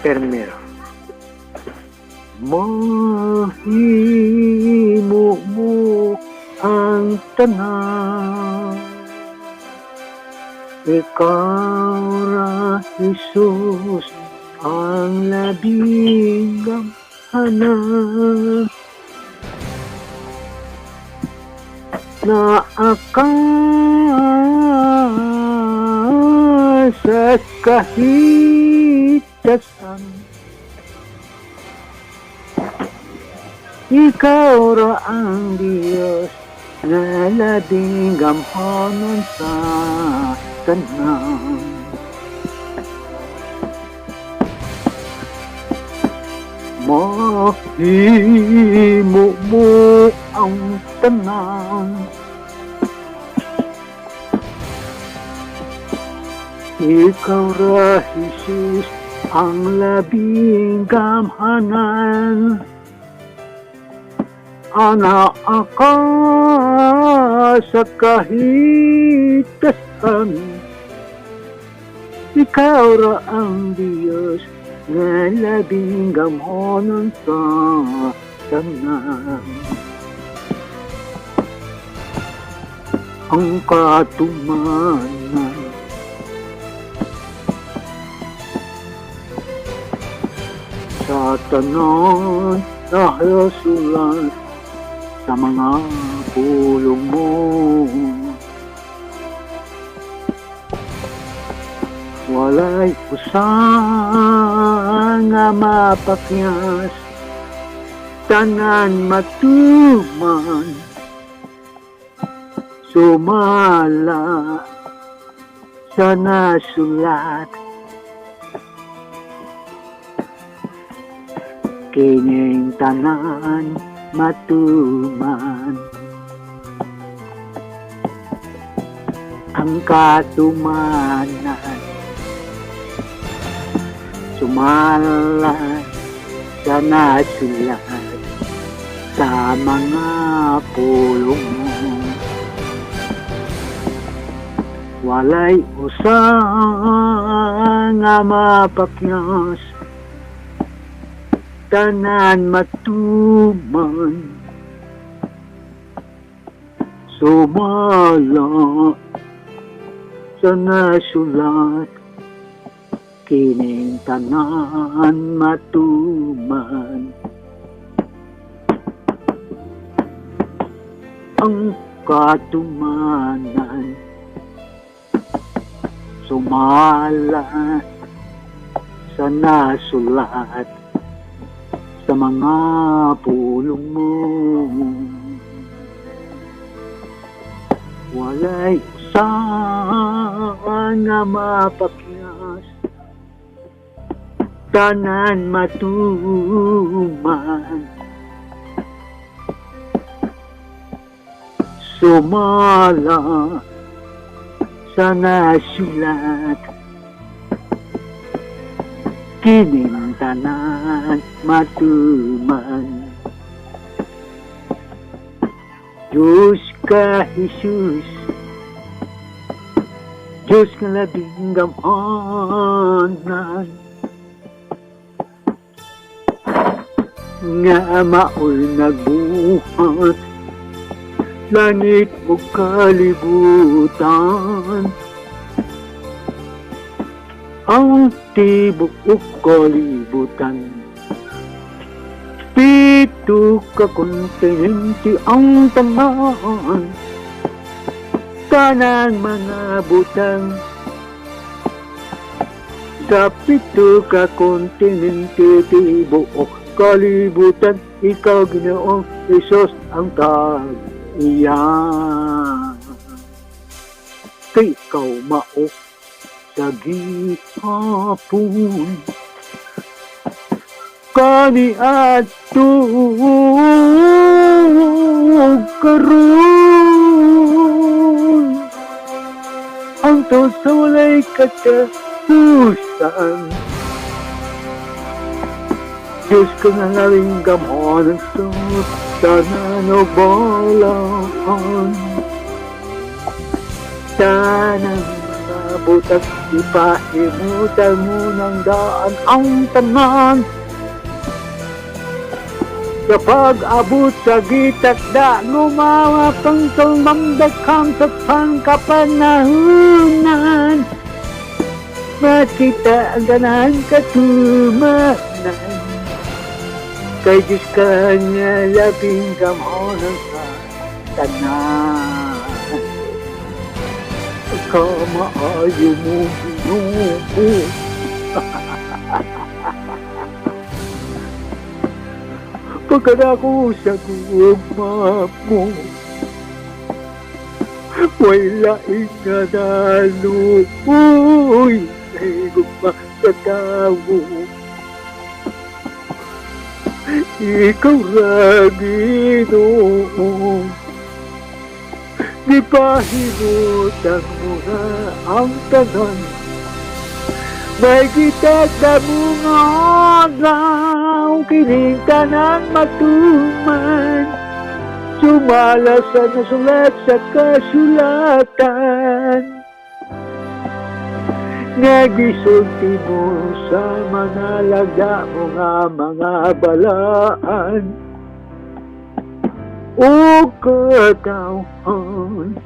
Permero. Mahimo mo ang tanan, ikaw ra Jesus ang labing gamhanan, na akasas kahitasan, ikaw ra ang Diyos na labing gamhanan sa tanan. Mahimo mo ang tanan, ikaw ra Jesus ang labing gamhanan, ana aka sa kahitasan, ikaw ra ang Diyos nga labing gamhanan sa tanan. Ang katumanan sa tanan na hasulat sa mga pulong mo, walay usang nga mapakyas, tanan matuman, sumala sa nasulat, kining tanan matuman. Ang katumanan sumalat sa nasulat sa mga pulong mo, walay usang nga mapakyas, tanan matuman, sumala sa nasulat, kining tanan matuman. Ang katumanan sumala sa nasulat sa mga pulong mo, walay usang nga mapakyas, tanan matuman, sumala sa nasulat, kining tanan matuman. Diyos ka Jesus, Diyos ka labing gamhanan, nga maoy nagbuhat langit o kalibutan, ang tibok o kalibutan, pito ka kontinente ang tanan, kanang mga butang, sa pito ka kontinente tibok o kalibutan, ikaw Ginoong Hesus ang tag-iyan. Kay ikaw mao sa gihapon, kani atug karon, hangtod sa walay katapusan. Diyos ka nga labing gamhanan sa tanan o balaan, Tanang mga butang ipahimutan mo ng daan ang tanan. Kapag abot sa gitakda, ngumawa kang tumamdakang sa pangkapanahunan. Makita ang ganahan katumanan. Kay Diyos kanya labing gamonan sa tanan. Kamaayo mo Ginoo. Pagkadako sa gugma mo, wala ikadalupoy sa gugma sa tao. Ikaw ra Ginoo, di pa himutan mo na ang tanan. May kitag na mga adlaw, kining tanan matuman. Sumala sa nasulat sa kasulatan. Nagisulti mo sa mga laga mo nga mga balaan. O katawhan,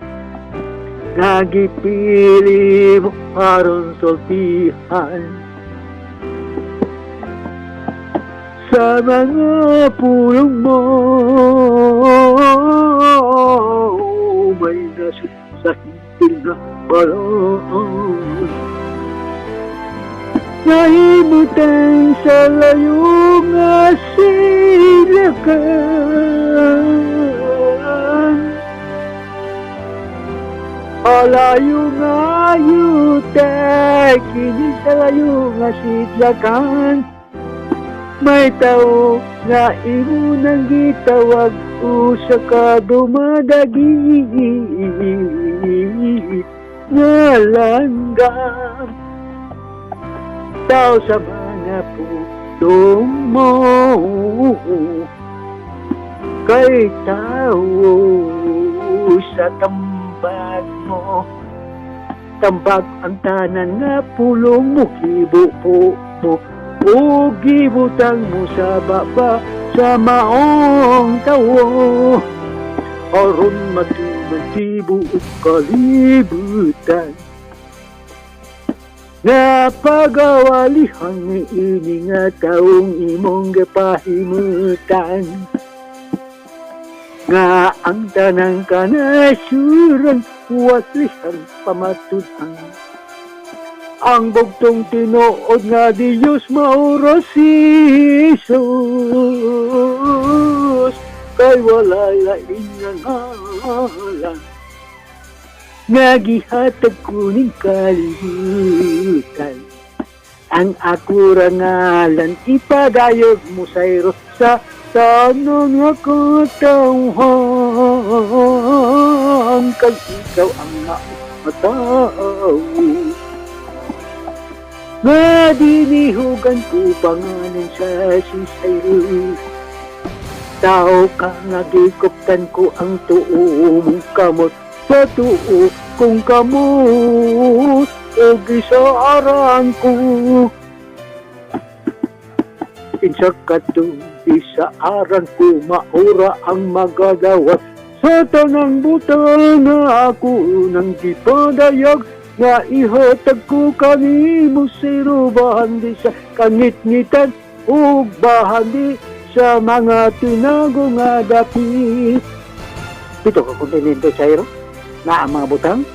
nagipili mo aron sultihan sa mga pulong mo. May nasip sa hintil na balon, nahimutan sa layong asilakan. Alayo nga yutek, kini sa layo nga sidlakan. May tao nga imo nang gitawag usa ka dumadagi nga langgam. Tao sa mga putong mo, kay tao sa tambag mo. Tambag ang tanan nga pulong mo, gibupo mo o gibutang mo sa baba sa maong tawo. Aron matibo o kalibutan nga pagawalihan ni ini nga taong imong gapahimutan. Nga ang tanang kanasuran, waslihan pamatudan. Ang bugtong tinuod nga di Diyos maura si Jesus, kay wala laing nga ngalan nga gihatag kuning kalibutan. Ang ako rangalan ipadayog mo sayro sa tanong nga katawhan, kag ikaw ang matao. Nga dinihugan ko pangalan sa sisayro. Tao ka nga gikuptan ko ang tuo mong kamot sa tuo kung kamot o gisaaran ko. Insa katong gisaaran ko maura ang magadawat sa tanang butang na ako nang gipadayag. Nga ihatag ko kanimo siro bahandi sa kanit-nitan o bahandi sa mga tinago nga dapit. Ito ka kung tinintay sa'yo na ang mga butang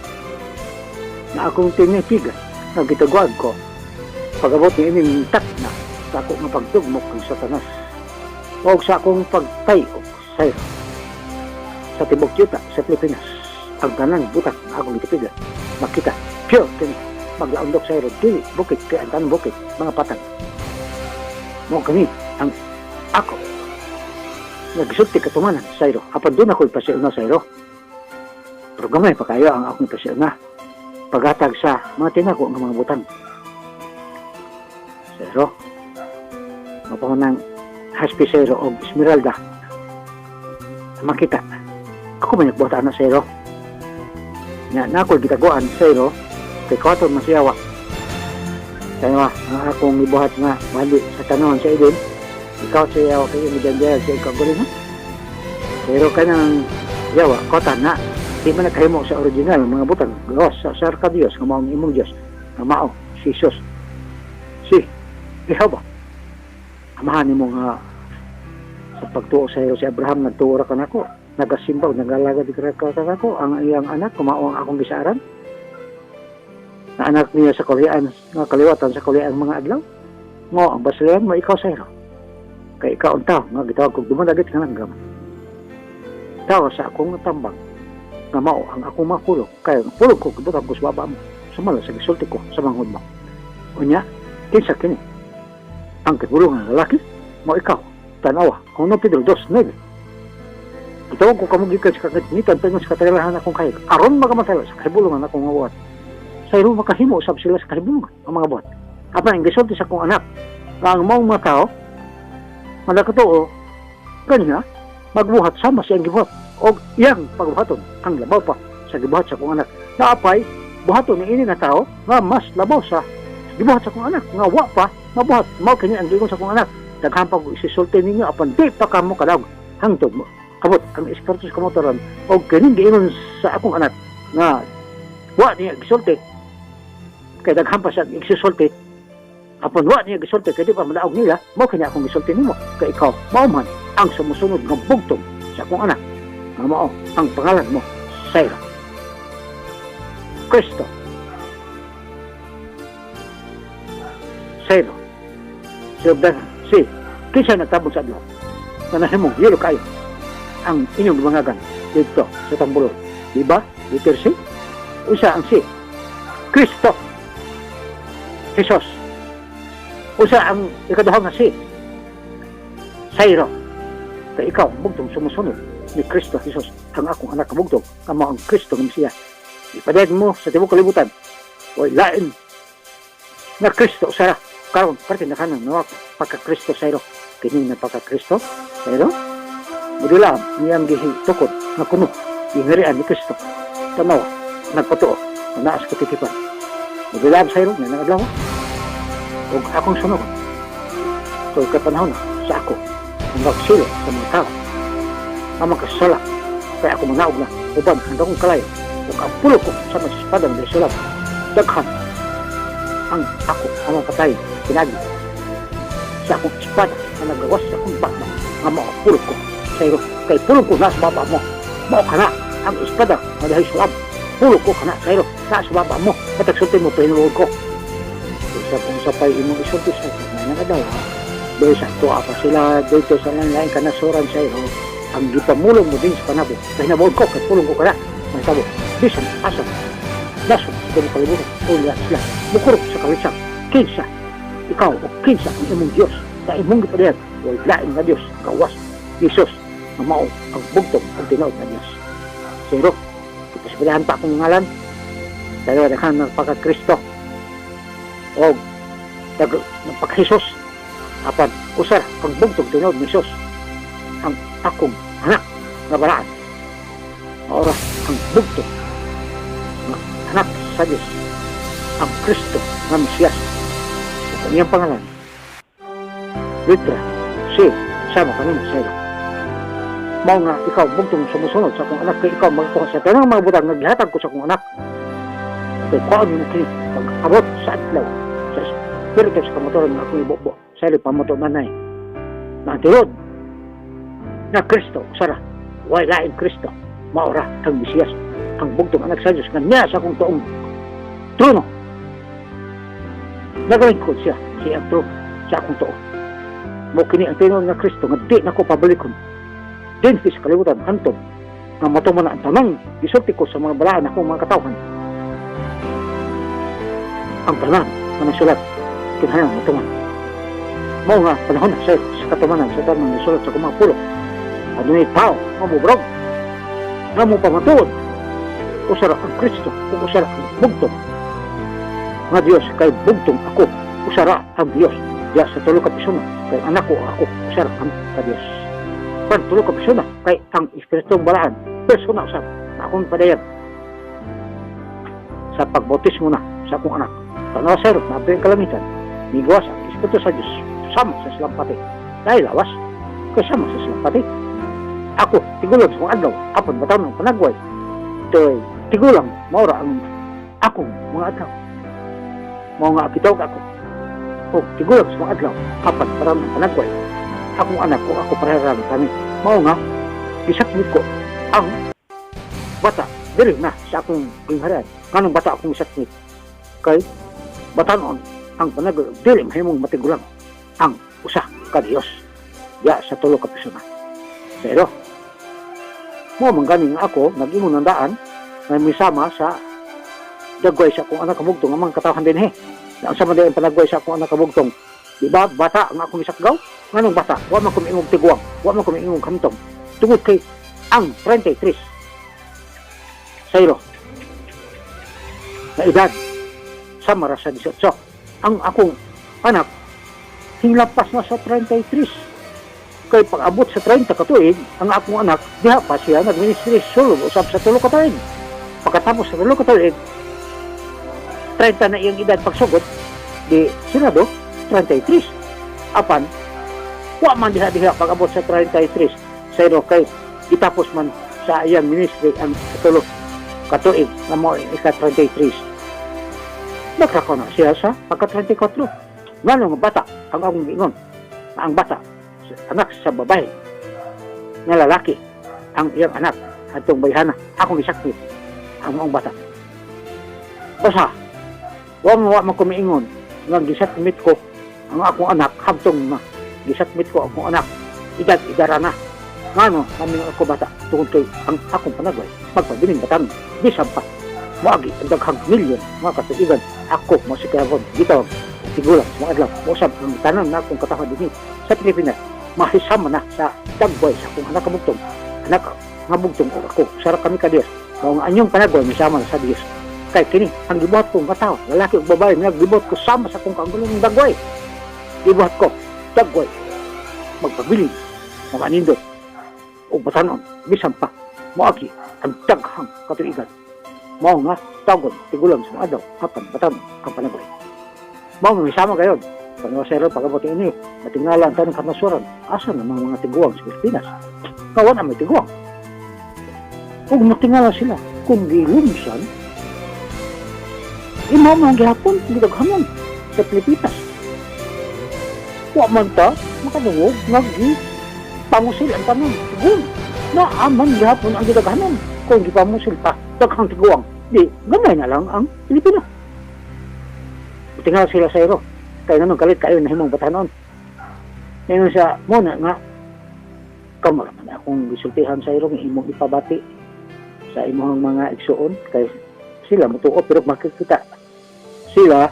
na akong tinipigan na gitagwag ko. Pag-abot ni ining tak na sa ako nga pagdugmok ng Satanas o sa akong pagtayok sa'yo sa tibok yuta sa Pilipinas. Ang tanang butang na akong gitipigan makita pure kini maglaundok sa iro dili bukit kay ang tanong bukit mga patang mo kani ang ako nagsulti katumanan sa iro apan doon ako ipasiuna sa iro pero gamay pa kayo ang akong ipasiuna paghatag sa mga tinago ng mga butang sa iro mapamunang haspi sa iro o Esmeralda makita ako may nagbuhat na sa iro Nya nako gitaguan sayro kay kwaton masiyawa. Kaya ang akong ibuhat nga bali sa tanon sa idin. Ikaw siyawa kay midandaya sa ikaw guling ha. Pero kanang yawa kwatan na di man nakahimo sa original mga butang gawas sa sarka Dios nga mao imong Dios nga mao si Jesus. Si ihaw ba? Amahan nimo nga sa pagtuo sa iyo si Abraham nagtuo ra kanako. Nagasimbaw, nagalaga di kako ang iyang anak, kumao ang akong gisaran. Na anak niya sa Korean, nga kaliwatan sa Korean mga adlaw. Ngo, ang basilean mo, ikaw sayro. Kay ikaw ang tao, nga gitawag kong dumadagit ka ng gam. Tao sa akong tambang, nga mao ang akong mapulog. Kaya pulog ko, kibutang ko sa baba mo. Sumala sa gisulti ko, sa manghod mo. Unya, kinsa kini. Ang kibulong ng lalaki, mo ikaw, tanawa, kung no Pedro 2:9. Itawag ko kamugikan sa kagamitan pero sa katalahan akong kayo. Aron magamatala sa kahibulungan akong mga buhat. Sa iro makahimo usab sila sa kahibulungan ang mga buhat. Apa ang gisulti sa akong anak nga ang maong mga tao malakatoo kanya magbuhat sama siyang gibuhat o iyang pagbuhaton ang labaw pa sa gibuhat sa akong anak. Naapay buhaton ni ini nga tao nga mas labaw sa gibuhat sa akong anak nga wa pa mabuhat mao kini ang giingon sa akong anak. Daghan pa ko isisulti ninyo apan di pa kamo kadag hangtod mo. Kabot ang espiritu sa kamotoran o kaning giingon sa akong anak nga wa niya gisulti kay daghan pa siya gisulti apon wa niya gisulti kay di pa madaog nila mao kanya akong gisulti nimo kay ikaw mao man ang sumusunod nga bugtong sa akong anak nga mao ang pangalan mo Sayro Kristo Sayro si kinsa nagtabog sa adlaw na nahimong yelo kayo ang inyong lumangagan dito sa Tambulo. Diba? Letter C. Usa ang C. Kristo. Jesus. Usa ang ikaduhang nga C. Sayro. Kaya ikaw, bugtong sumusunod ni Kristo Jesus. Ang akong anak kabugtong. Kamo ang Kristo ng Mesiya. Ipadayag mo sa tibok kalibutan. O lain na Kristo. Sara. Karon, parte na kanang nawak pagka-Kristo Sayro. Kining na pagka-Kristo Sayro. Mudula niyang gihitukod na kuno ingarian ni Kristo. Tanawa, nagpatuo, naas katitipan. Mudula sa iyo, nga naglawa. O akong sunod. So, kapanahon sa ako, ang magsilo sa mga tao. Ang makasala, kaya ako manaog na, uban, handa kong kalayo. O kapulo ko sa masispadang ng sulat. Daghan, ang ako, ang patay, pinagi. Sa akong espada, na nagawas sa akong bakma, ang makapulo ko. Sayro, kay pulong ko nasa baba mo. Mao ka na, ang espada, madahay sulam. Pulong ko ka na, Sayro, nasa baba mo. Patagsulti mo, pinulood ko. Isa kung sapay imong isulti sa na nagadaw. Dahil sa tuwa pa sila dito sa lain kanasuran, Sayro. Ang gipamulong mo din sa panabo. Dahil nabuod ko, kay pulong ko ka na. May tabo, bisan, asan. Nasod, sa ganong kalibutan. Ula sila, mukurok sa kawitsang. Kinsa, ikaw o kinsa ang imong Diyos. Sa imong gipadayan, wala nga Diyos, kawas, Jesus. Mao ang bugtong ang tinawag na Diyos. Sayro, ipasibilahan pa akong ngalan. Pero daghan ng pagka-Kristo. O pagka-Jesus. Apan, usar ang bugtong tinawag ni Jesus. Ang akong anak na balaan. Maura ang bugtong na anak sa Diyos. Ang Kristo na Mesiyas. Sa kanyang pangalan. Litra, si, sama kanina, Sayro. Mao nga ikaw bugtong sumusunod sa akong anak kay ikaw magtuwa sa tanang mga butang naghihatag ko sa akong anak kay kuhaan mo kini pag-abot sa adlaw sa espiritu sa kamotoran nga akong ibobo sa ili pamoto nanay na tirod na Kristo usara way laing Kristo maura ang Mesiyas ang bugtong anak sa Diyos nga niya sa akong tuong trono nagalingkod siya ang trono sa akong tuong mo kini ang tinong nga Kristo nga di na ko pabalikon din sa kalibutan hantod nga matuman na ang tanang gisulti ko sa mga balaan akong mga katawhan ang tanan na nasulat kinahanglan matuman mao nga panahon sa katumanan sa tanang nasulat sa kumang pulo adunay tao mamubrog nga mo pamatuod usara ang Kristo ug usara ang bugtong nga Dios kay bugtong ako usara ang Dios diya sa tulo ka pisuna kay anak ko ako usara ang ka Dios pagtulo ka persona kay ang espiritong balaan persona usap na akong padayan sa pagbautismo na sa akong anak. Tanawa sir, nabi ang kalamitan. Migawas ang Espiritu sa Diyos sama sa salampati. Dahil lawas, kasama sa salampati. Ako, tigulang sa mga adlaw, apan bataon ng panagway. Ito'y tigulang, maura ang akong mga adlaw. Mga nga akitaw ako. O, tigulang sa mga adlaw, apan bataon ng panagway. Akong anak ko, ako parehararan kami. Mga nga, isakmit ko ang bata, dili na sa akong pingharian. Nganong bata akong isakmit. Kay, bataon ang panagway, dili mahimong matigulang ang usa ka Diyos. Ya sa tulo ka persona. Pero, mo mangganing ako, nag-ingon ng daan, na may sama sa dagway sa akong anak kabugtong, ang mga katawahan din na ang sama din panagway sa akong anak kabugtong. Diba, bata ang akong isakgaw? Nganong bata? Wa man kumiingog tiguang, wa man kumiingog kamtong. Tungod kay ang 33 sayro na edad sama ra sa 18. Ang akong anak hinglapas na sa 33. Kay pag-abot sa 30 katuig, ang akong anak, diha pa siya nag-ministry sulod usab sa tulo ka tuig. Pagkatapos sa tulo ka tuig, 30 na iyang edad pagsugod, di sinado 33. Apan, wa man diha pag-abot sa 33. Sayro kay itapos man sa iyang ministry ang tulo ka tuig na mo ika-33. Nagrako na siya sa pagka-34. Ngano nga bata ang akong giingon, ang bata anak sa babae nga lalaki ang iyang anak atong bayhana akong gisakmit ang mga bata. Basta wa man ko miingon nga gisakmit ko ang akong anak habtong na gisakmit ko akong anak idara na ngano kaming ako bata tungod kay ang akong panagway magpabiling batan bisan pa moagi ang daghang milyon mga katuigan ako mo si Kevin dito tigulang sa mga adlaw mo usab ang tanan na akong katawhan dinhi sa Pilipinas mahisama na sa dagway sa akong anak kabugtong. Anak nga bugtong ako, sarap kami ka Diyos. Mao nga anyong panagway misama na sa Diyos. Kay kini ang gibuhat ko nga tao, lalaki ug babae nga gibuhat ko sama sa akong kaanggulang dagway. Gibuhat ko dagway. Magpabiling, mamanindot ug batanon bisan pa moagi ang daghang katuigan. Mao nga tawgon tigulang sa mga adlaw apan batanon ang panagway. Mao nga misama gayon. Panawa sir, pagabot ini, matingala ang tanong kanasuran, asa na mga tiguang sa Pilipinas? Kawan na may tiguang. Kung matingala sila, kung gilumsan, imaw mga gihapon, gidaghanon sa Pilipinas. Wa man ta, makadungog, pamusil ang tanong, tiguang. Naaman gihapon ang gidaghanon. Kung gipamusil pa, daghang tiguang, di, gamay na lang ang Pilipinas. Matingala sila sa iro. Kaya naman kalit kayo na himong batanon. Ngayon sa muna nga, kamara man akong gisultihan sa irong imong ipabati sa imong mga igsuon kay sila mutuo pero makikita sila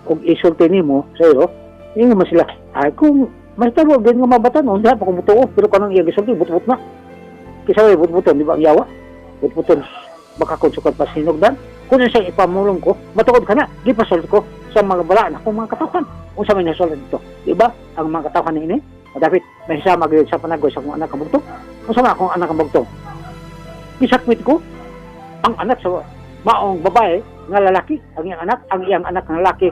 kung isulti nimo sa iro, ingon man sila, ay kung may tawag din nga mabatanon, diha pa kung mutuo pero kanang iya gisulti, but-but na. Kisa way but-buton, di ba ang yawa? But-buton, baka kung sukat pa sinugdan. Kung sa ipamulong ko, matukod ka na, gipasol ko sa mga balaan akong mga katawhan. Kung sa may nasolid dito. Diba? Ang mga katawhan na ini, dapat may hisama gawin sa panagway sa akong anak kabugtong. Kung sama akong anak kabugtong, isakmit ko ang anak sa maong babae nga lalaki, ang iyang anak nga lalaki,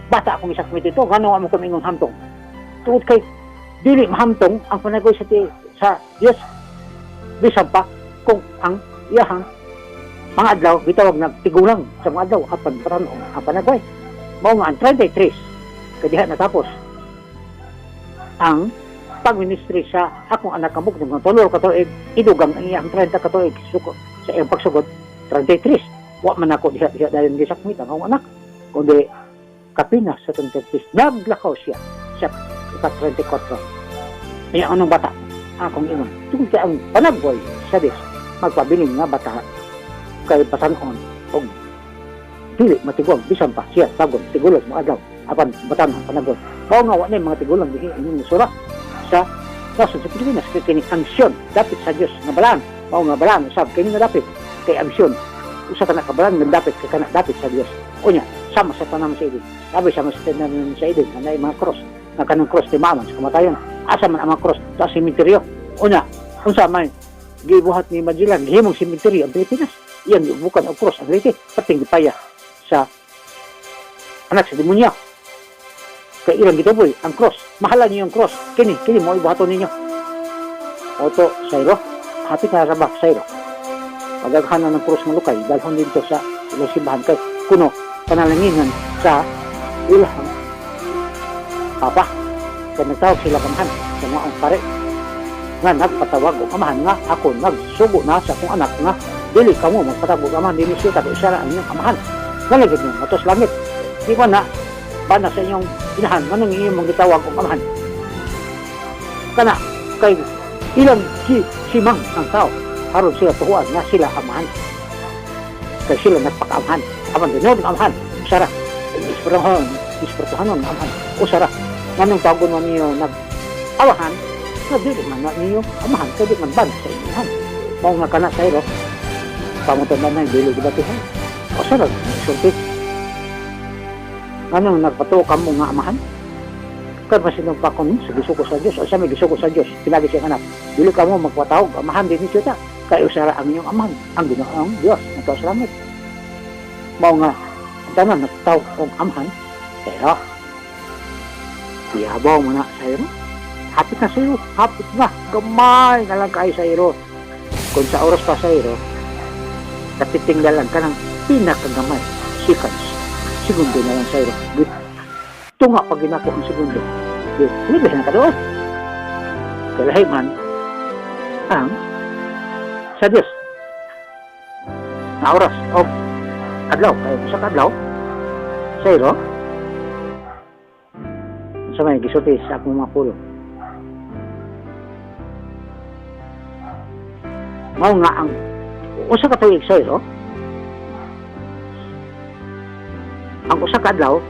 bata akong isakmit ito, gano'n mo kaming hamtong. Tungod kay, dili mahamtong ang panagway sa Diyos. Bisan pa, kung ang iyahang mga adlaw, bitawag nagtigulang sa mga adlaw, apan parang ang panagway. Mao nga ang 33, kadiha natapos ang pagministry sa akong anak kabugtong ng tulo ka tuig, idugang ang iyang 30 ka tuig sa iyang pagsugod, 33. Wa man ako diha dahil gisakmit ang akong anak, kundi kapinas sa 33. Naglakaw siya sa 34. Kaya anong bata? Akong ingon. Tungkol kaya ang panagway sa Diyos, magpabiling nga bata kay batanon og dili matiguang bisan pa siya tagon tigulang mga adlaw apan batan ang panagway. Mao nga wa na mga tigulang dihi inyong sura sa sa Pilipinas kay kini angsyon dapit sa Dios nga balaan. Mao nga balaan usab kini nga dapit kay angsyon usa ka na kabalaan nga dapit kay kana dapit sa Dios. Unya sama sa tanam sa idin. Labi sama sa tanam sa idin na mga cross na kanang cross ti maman sa kamatayon. Asa man ang mga cross sa sementeryo. Unya unsa man gibuhat ni Magellan gihimong sementeryo ang Pilipinas. Iyan bukan ang cross ang riti pating gipaya sa anak sa demonyo. Kay ilang gituboy ang cross. Mahala niyo yung cross. Kini mo ibuhaton ninyo. Oto sayro. Hati ka sa bak sayro. Pagaghanan ng cross ng lukay dalhon dito sa simbahan kay kuno panalanginan sa ilahang papa. Kaya nagtawag sila kamahan sa mga ang pare nga nagpatawag o kamahan nga ako nagsugo na sa akong anak nga dili ka mo magpatawag o kamahan dili siya tabi isara ang inyong kamahan nalagid nyo matos langit di ba na bana sa inyong inahan manong inyong mong gitawag o kamahan kana kay ilang simang ang tao aron sila tuhuan nga sila kamahan kay sila nagpakaamahan aman din yung kamahan usara ispertuhanon kamahan usara nganong tawagon mo niyo nag-awahan na dili man na niyo amahan kaya di man ban sa inyohan mao nga kana sayro pamutan na dili gibatihan o sarag sulti nganong nagpatuo ka mo nga amahan kaya masinong pa kung sa gisuko sa Diyos o sa may gisuko sa Diyos pinagi siyang anak dili ka mo magpatawag amahan din niyo ta kaya usara ang inyong amahan ang ginoong Diyos nato sa langit mao nga tanan nagtawag kong amahan pero iyabaw mo na sayro hapit na sayro hapit na gamay na lang kayo sayro kung sa oras pa sayro katitinggalan ka ng pinakagamay seconds segundo na lang sayro tunga pag ginako ang segundo libre na ka doon kalahay man ang sa Diyos na oras o adlaw kayo sa adlaw sayro sa may gisulti sa akong mga pulong. Mao nga ang usa ka tuig sayro. Ang usa ka adlaw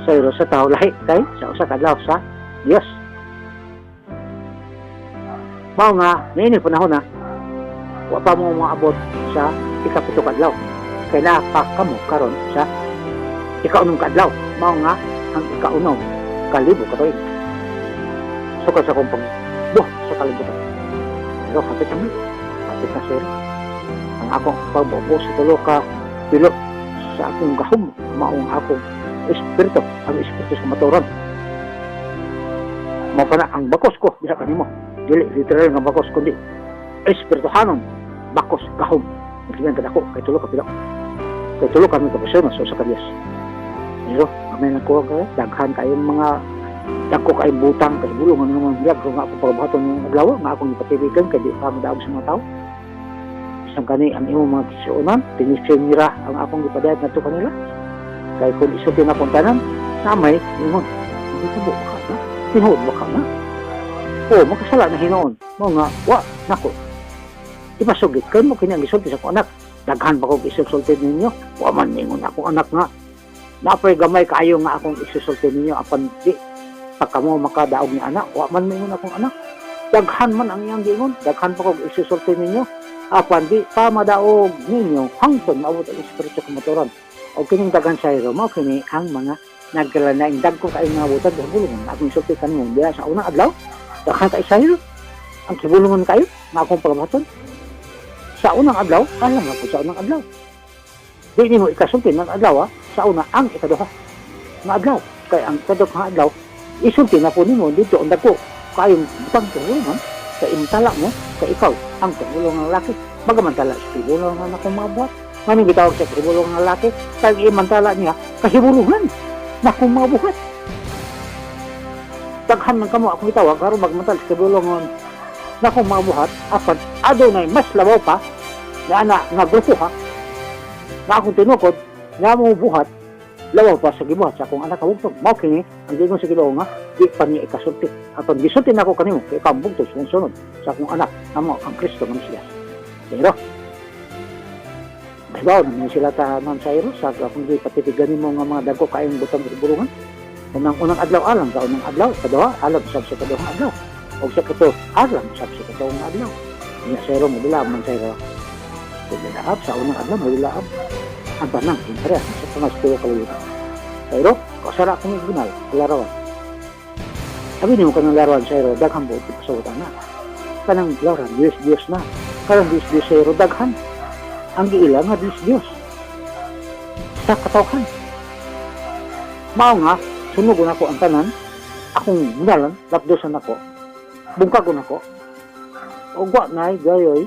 sayro sa tao lahi kay sa usa ka adlaw sa Dios. Mao nga niini panahon na wa pa mo maabot sa ikapito ka adlaw. Kay pa kamo karon sa ikaunong kadlaw mao nga ang ikaunong kalibo ka tuig so sa kong pagbuh sa kalibutan pero hapit na sir ang akong pagbubo sa tulo ka pilo sa akong gahom mao ang akong espiritu ang espiritu sa maturon mao pa na ang bakos ko bisa kanimo dili literal nga bakos kundi espirituhanon bakos gahom nagsigan ka ako kay tulo ka pilo kay tulo kami kapasyon so sa Diyos. Pero, kami nagkuha kayo, daghan kayong mga dagko kayong butang, kay bulungan naman bilag, kung ako pagbahaton ng aglawa, nga akong ipatiligan, kaya di pa madaog sa mga tao. Isang kani, ang imong mga kisuunan, tinisinira ang akong ipadayad na ito kanila. Kaya kung iso pinapuntanan, samay, imong, hindi ka buka na, tinuod baka na. O, makasala na hinoon, mga, nako, ipasugit, kayo mo kinang-isulti sa akong anak, daghan pa kong isusultid ninyo, man ningon akong anak nga, napay gamay kaayo nga akong isusulti ninyo apan di pagka mo makadaog ni anak wa man mingon akong anak daghan man ang iyang giingon daghan pa kog isusulti ninyo apan di pa madaog ninyo hangtod maabot ang espiritu kumaturon o kining daghan sayro mao kini ang mga nagkalanaing dagko kaayo nga butad sa bulungan akong isulti kanimo diha sa unang adlaw daghan kay sayro ang kibulungan kayo nga akong pagbaton sa unang adlaw alam nga po sa unang adlaw di nimo ikasulti ng adlaw sa una ang ikaduha nga adlaw kay ang ikaduha nga adlaw isulti na po nimo dito ang dako kayong butang tulungan sa imtala mo kay ikaw ang tumulong ng lalaki magamantala sa tibulong nga akong mga buhat manong gitawag sa tibulong ng lalaki kay imantala niya kahibulungan na akong mga buhat daghan man kamo akong itawag aron magmantala sa tibulong na akong mga buhat apan adunay mas labaw pa na ana nga grupo ha na akong tinukod nga mo buhat lawaw pa sa gibuhat sa akong anak kabugtong mao kini ang gingon sa Ginoo nga di pa niya ikasulti apan gisulti nako kanimo kay kabugtong sunod sa akong anak amo ang Kristo nga Mesiyas pero bawo na sila tanan sa iro sa akong gipatitigan nimo nga mga dagko kaayong butang bulungan unang adlaw alang sa unang adlaw kaduha alang sa kaduhang adlaw og sa kato alang sa katong adlaw nya sero mo dila man sero dilaab sa unang adlaw mo dilaab ang tanang interes sa pangastuyo kalibutan. Pero, kasara akong igunal, larawan. Sabi niyo ka ng larawan sa iro, daghang buot sa utang na. Kanang larawan, Diyos na. karang Diyos sayro daghan. Ang giila nga Diyos sa katawhan. Mao nga, sunugon ako ang tanan, akong munalan, lapdosan ako, bungkagon ako, o gwa na gayoy,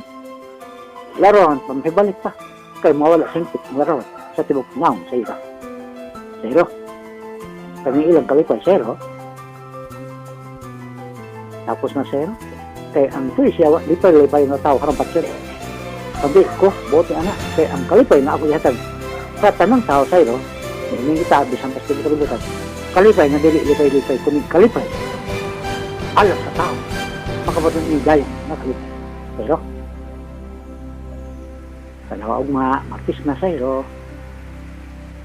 laruan, pamhibalik pa, kay mawala singpit ng laruan sa tibok naong sa ira. Sayro, kami ilang kalipay, sayro, tapos na sayro, kay ang tuy siya, lipay-lipay na tao, harampat siya, sabi ko, buti anak, kay ang kalipay na ako ihatag, sa tanang tao sayro, hindi kita abis ang pasti kalibutan. Kalipay na dili lipay-lipay kunig kalipay. Alam sa tao. Makabatong igayang na kalipay. Pero, kanawa og mga artist na sayro,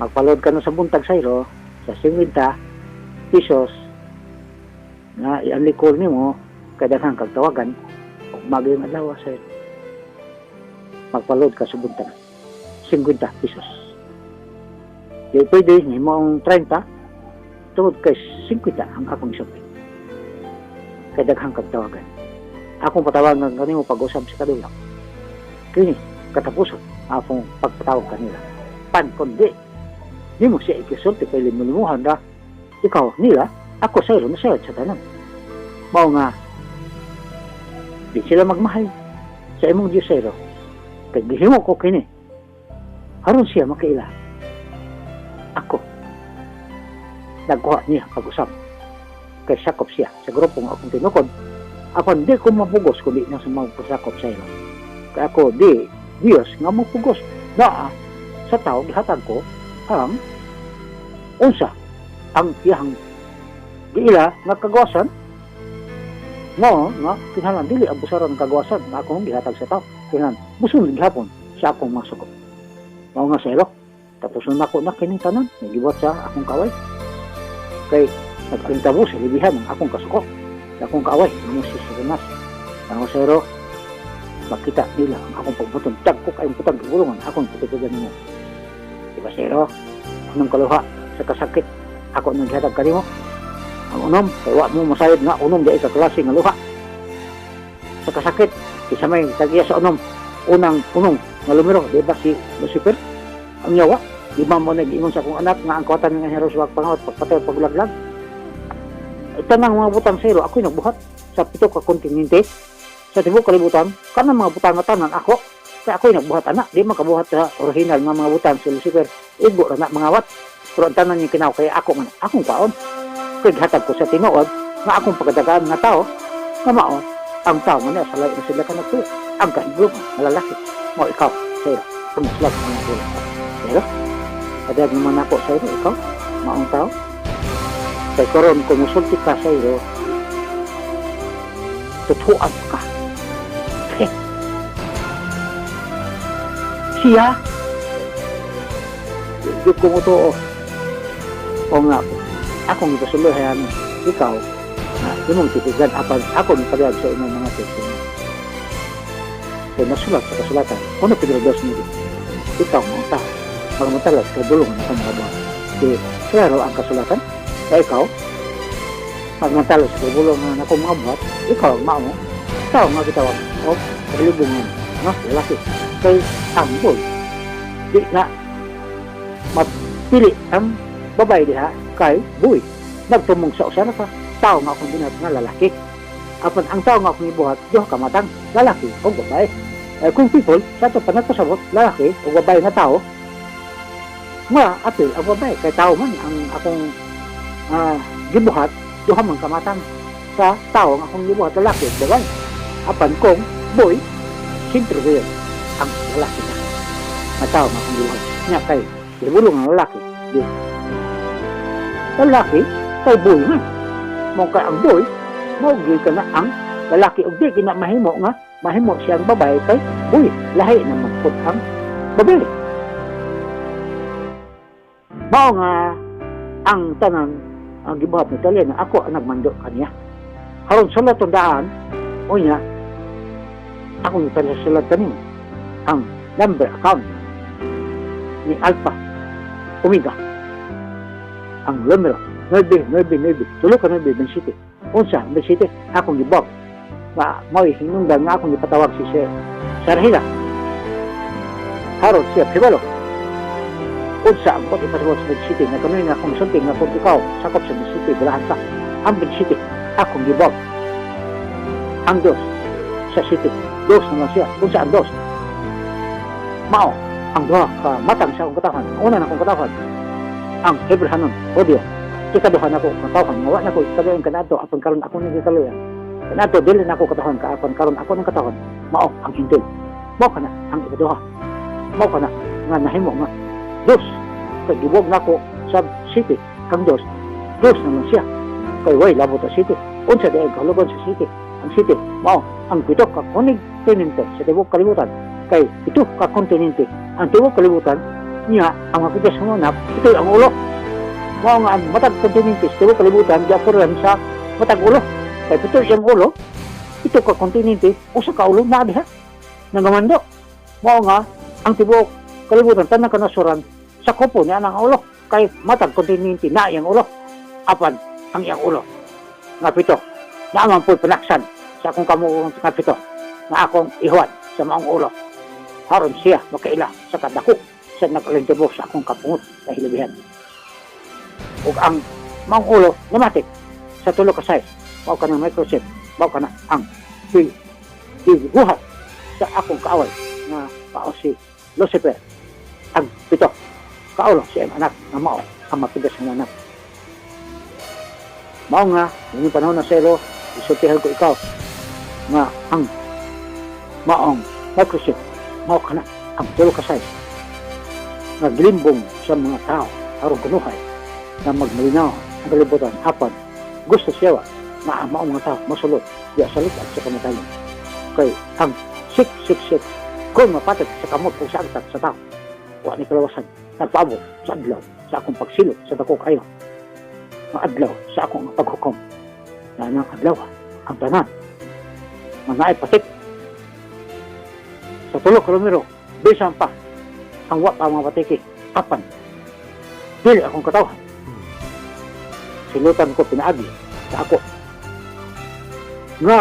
magpaload ka na sa buntag sayro, sa 50 pesos, na i-unlicol nimo, kadaghang kagtawagan, o magayong adlaw sayro. Magpaload ka sa buntag, 50 pesos. Di pwede, ni mong 30, tungod kay 50 ang akong isupin. Kay daghang kagtawagan. Akong patawagan kanimo pag-usap sa kadulang. Kini, katapuson, akong pagpatawag kanila. Pan, kundi, di mo siya ikisulti kay limulimuhan na, ikaw, nila, ako sayro na sayot sa tanan. Mao nga, di sila magmahal sa imong Diyos sayro. Kay gihimo ko kini, haron siya makaila. Ako, nagkuha niya pag-usap. Kay sakop siya sa grupo nga akong tinukod. Ako hindi ko mapugos kundi na sa magpasakop sa ilo. Kaya ako di Diyos nga mapugos na sa tao gihatag ko ang unsa ang iyang giila nga kagawasan nga kinahanglan dili abusaran kagawasan na akong gihatag sa tao. Kinahanglan musun gihapon sa akong masukop. Mao nga sa ilo. Tapos nung ako na kining tanan, nagibuhat sa akong kaway. Kay nagpintabo sa libihan ng akong kasuko. Sa akong kaway, naman si Sirinas. Ang sayro, makita nila ang akong pagbutong. Tag ko kayong putang gulungan, akong putikugan nimo. Diba sayro, anong kaluha sa kasakit, ako nang gihatag ka nimo. Ang unom, kaya mo masayad nga, unom di kaklase nga luha. Sa kasakit, isa may tagiya sa unom, unang unong nga lumiro, diba si Lucifer? Ang yawa, di ba mo nag-ingon sa akong anak nga ang kawatan nga heros wag pangawat pagpatay o paglaglag. Tanang mga butang sayro, ako'y nagbuhat sa 7 ka kontinente sa tibok kalibutan, kanang mga butang nga tanan ako, kaya ako'y nagbuhat anak, di makabuhat sa original nga mga butang si Lucifer, igo na mangawat, pero ang tanan niya kinaw, kaya ako man, akong kaon, kaya hatag ko sa tinuod, nga akong pagkadagaan nga tao, nga mao, ang tao man na sa layo na sila ka nagtuwa, ang kaiglo, malalaki, mo ikaw, sayro, kumuslag ang nagtuwa. Pero, kadag naman ako sa iyo, ikaw, maong tao. Kaya karon kumusulti ka sa iyo, tutuan ka. Siya, di ko mo to, o nga, akong ipasuluhan, ikaw, na imong titigan, ako nipagayag sa inyong mga testimony. Kaya nasulat sa kasulatan, kung Pedro 2:9, ikaw maong tao. Magmatalas ka bulungan ako mga buwan. Di, klaro ang kasulatan. Kaya ikaw, magmatalas ka bulungan ako mga buwan, ikaw ang maamo, ikaw nga gitawag, o kalibungan, no? Lalaki. Kay ang boy, di na, mapili ang babae diha, kay boy. Nagtumong sa usana ka, tao nga akong binat nga lalaki. Apan ang tao nga akong ibuhat, diyo kamatang, lalaki o babae. Kung people, sa ito pa nagpasabot, lalaki o babae na tao, nga apil ang babae kay tao man ang akong gibuhat duha man kamatang sa tao ang akong gibuhat lalaki at babae. Apan kong boy siyempre yun ang lalaki na nga tao nga akong gibuhat nga kay ibulong ang lalaki di lalaki kay boy nga mo kay ang boy maugi ka na ang lalaki og di kina mahimo nga mahimo siyang babae kay boy lahi naman pud ang babae. Mao nga ang tanan ang gibuhat ni Talena, ako ang nagmando kaniya. Haron sa latondaan, o niya, ako yung talasalat kanino, ang number account ni Alpha Omega. Ang numero, 999, tulo ka 927. Unsa, 27, akong gibuhat. nga mo'y hinungdan nga akong ipatawag si Sir Hila. Haron siya pibalo. Unsa ang kot ipasabot sa Big City nga kanoy nga akong sulting nga kung ikaw sakop sa Big City gulahan ka. Ang Big City akong gibog. Ang dos sa city dos naman siya. Unsa ang dos? Mao ang duha ka matang sa akong katawhan. Una na akong katawhan ang Hebrahanon Odio. Ikaduhan ako katawhan nga wa na ko ikaduhan kanato apan karon ako ni kaluyan. Kanato dili na ako katawhan ka apan karon ako ng katawhan. Mao ang hindi. Mao kana ang ikaduha. Mao kana nga nahimo nga dos kay gibog nako sa city kang dos naman siya kay way labot sa city unsa day kalugon sa city ang city mao ang pito ka kontinente sa tibok kalibutan kay ito ka kontinente ang tibok kalibutan niya ang mapitas mo na ito ang ulo mao nga ang matag kontinente sa tibok kalibutan diaporan sa matag ulo kay pito siyang ulo ito ka kontinente usa ka ulo na diha nagamando mao nga ang tibok kalibutan tanang kanasuran sa kopo niya ng ulo kay matag kontinente na iyang ulo apan ang iyang ulo nga pito na amang po panaksan sa akong kamuong nga pito na akong ihuan sa maong ulo haron siya makaila sa kadako sa nag-alintibok sa akong kapungot sa hilabihan ug ang maong ulo namatik sa tulo ka size mao ka ng microchip mao ka na ang buhat sa akong kaaway nga pao si Lucifer ang pito kaulo siya ang anak na mao ang mapigas ng anak mao nga yung panahon na zero isultihan ko ikaw nga ang maong microchip mao ka na ang tulo ka size naglimbong sa mga tao aron kunuhay na magmalinaw ang kalibutan apan gusto siya na ang maong mga tao masulod diya sa lupa at sa kamatayon kay ang 666 kung mapatig sa kamot kung saan sa tao wa ni kalawasan nagpaabot sa adlaw sa akong pagsilot sa dako kayo ang adlaw sa akong paghukom na ang adlaw ang tanan nga naay patik sa tulo kilometro bisan pa ang wa pa mga patiki apan dili akong katawhan silutan ko pinaagi sa ako nga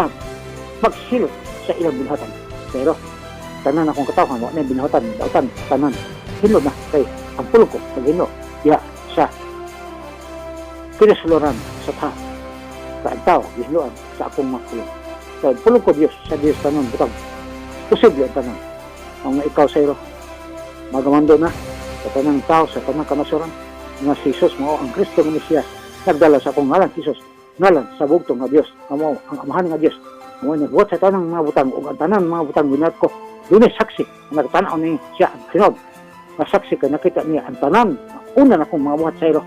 magsilot sa ilang binhatan pero tanan akong katawhan wa na binhatan dautan tanan hilo na kay ang pulong ko naghino ya sa kinasuluran sa tao kaantaw gihinuan sa akong mga pulong kay pulong ko Diyos sa Diyos tanan butang posible ang tanan ang ikaw sa iro magamando na sa tanang tao sa tanang kanasuran nga si Jesus mao ang Kristo nga Mesiyas nagdala sa akong ngalan Jesus ngalan sa bugtong nga Diyos mao ang amahan nga Diyos mao nagbuhat sa tanang mga butang ug ang tanang mga butang binat ko dunay saksi nagtanaw ni siya ang sinod masaksi ka nakita niya ang tanan una na kong mga buhat sa iro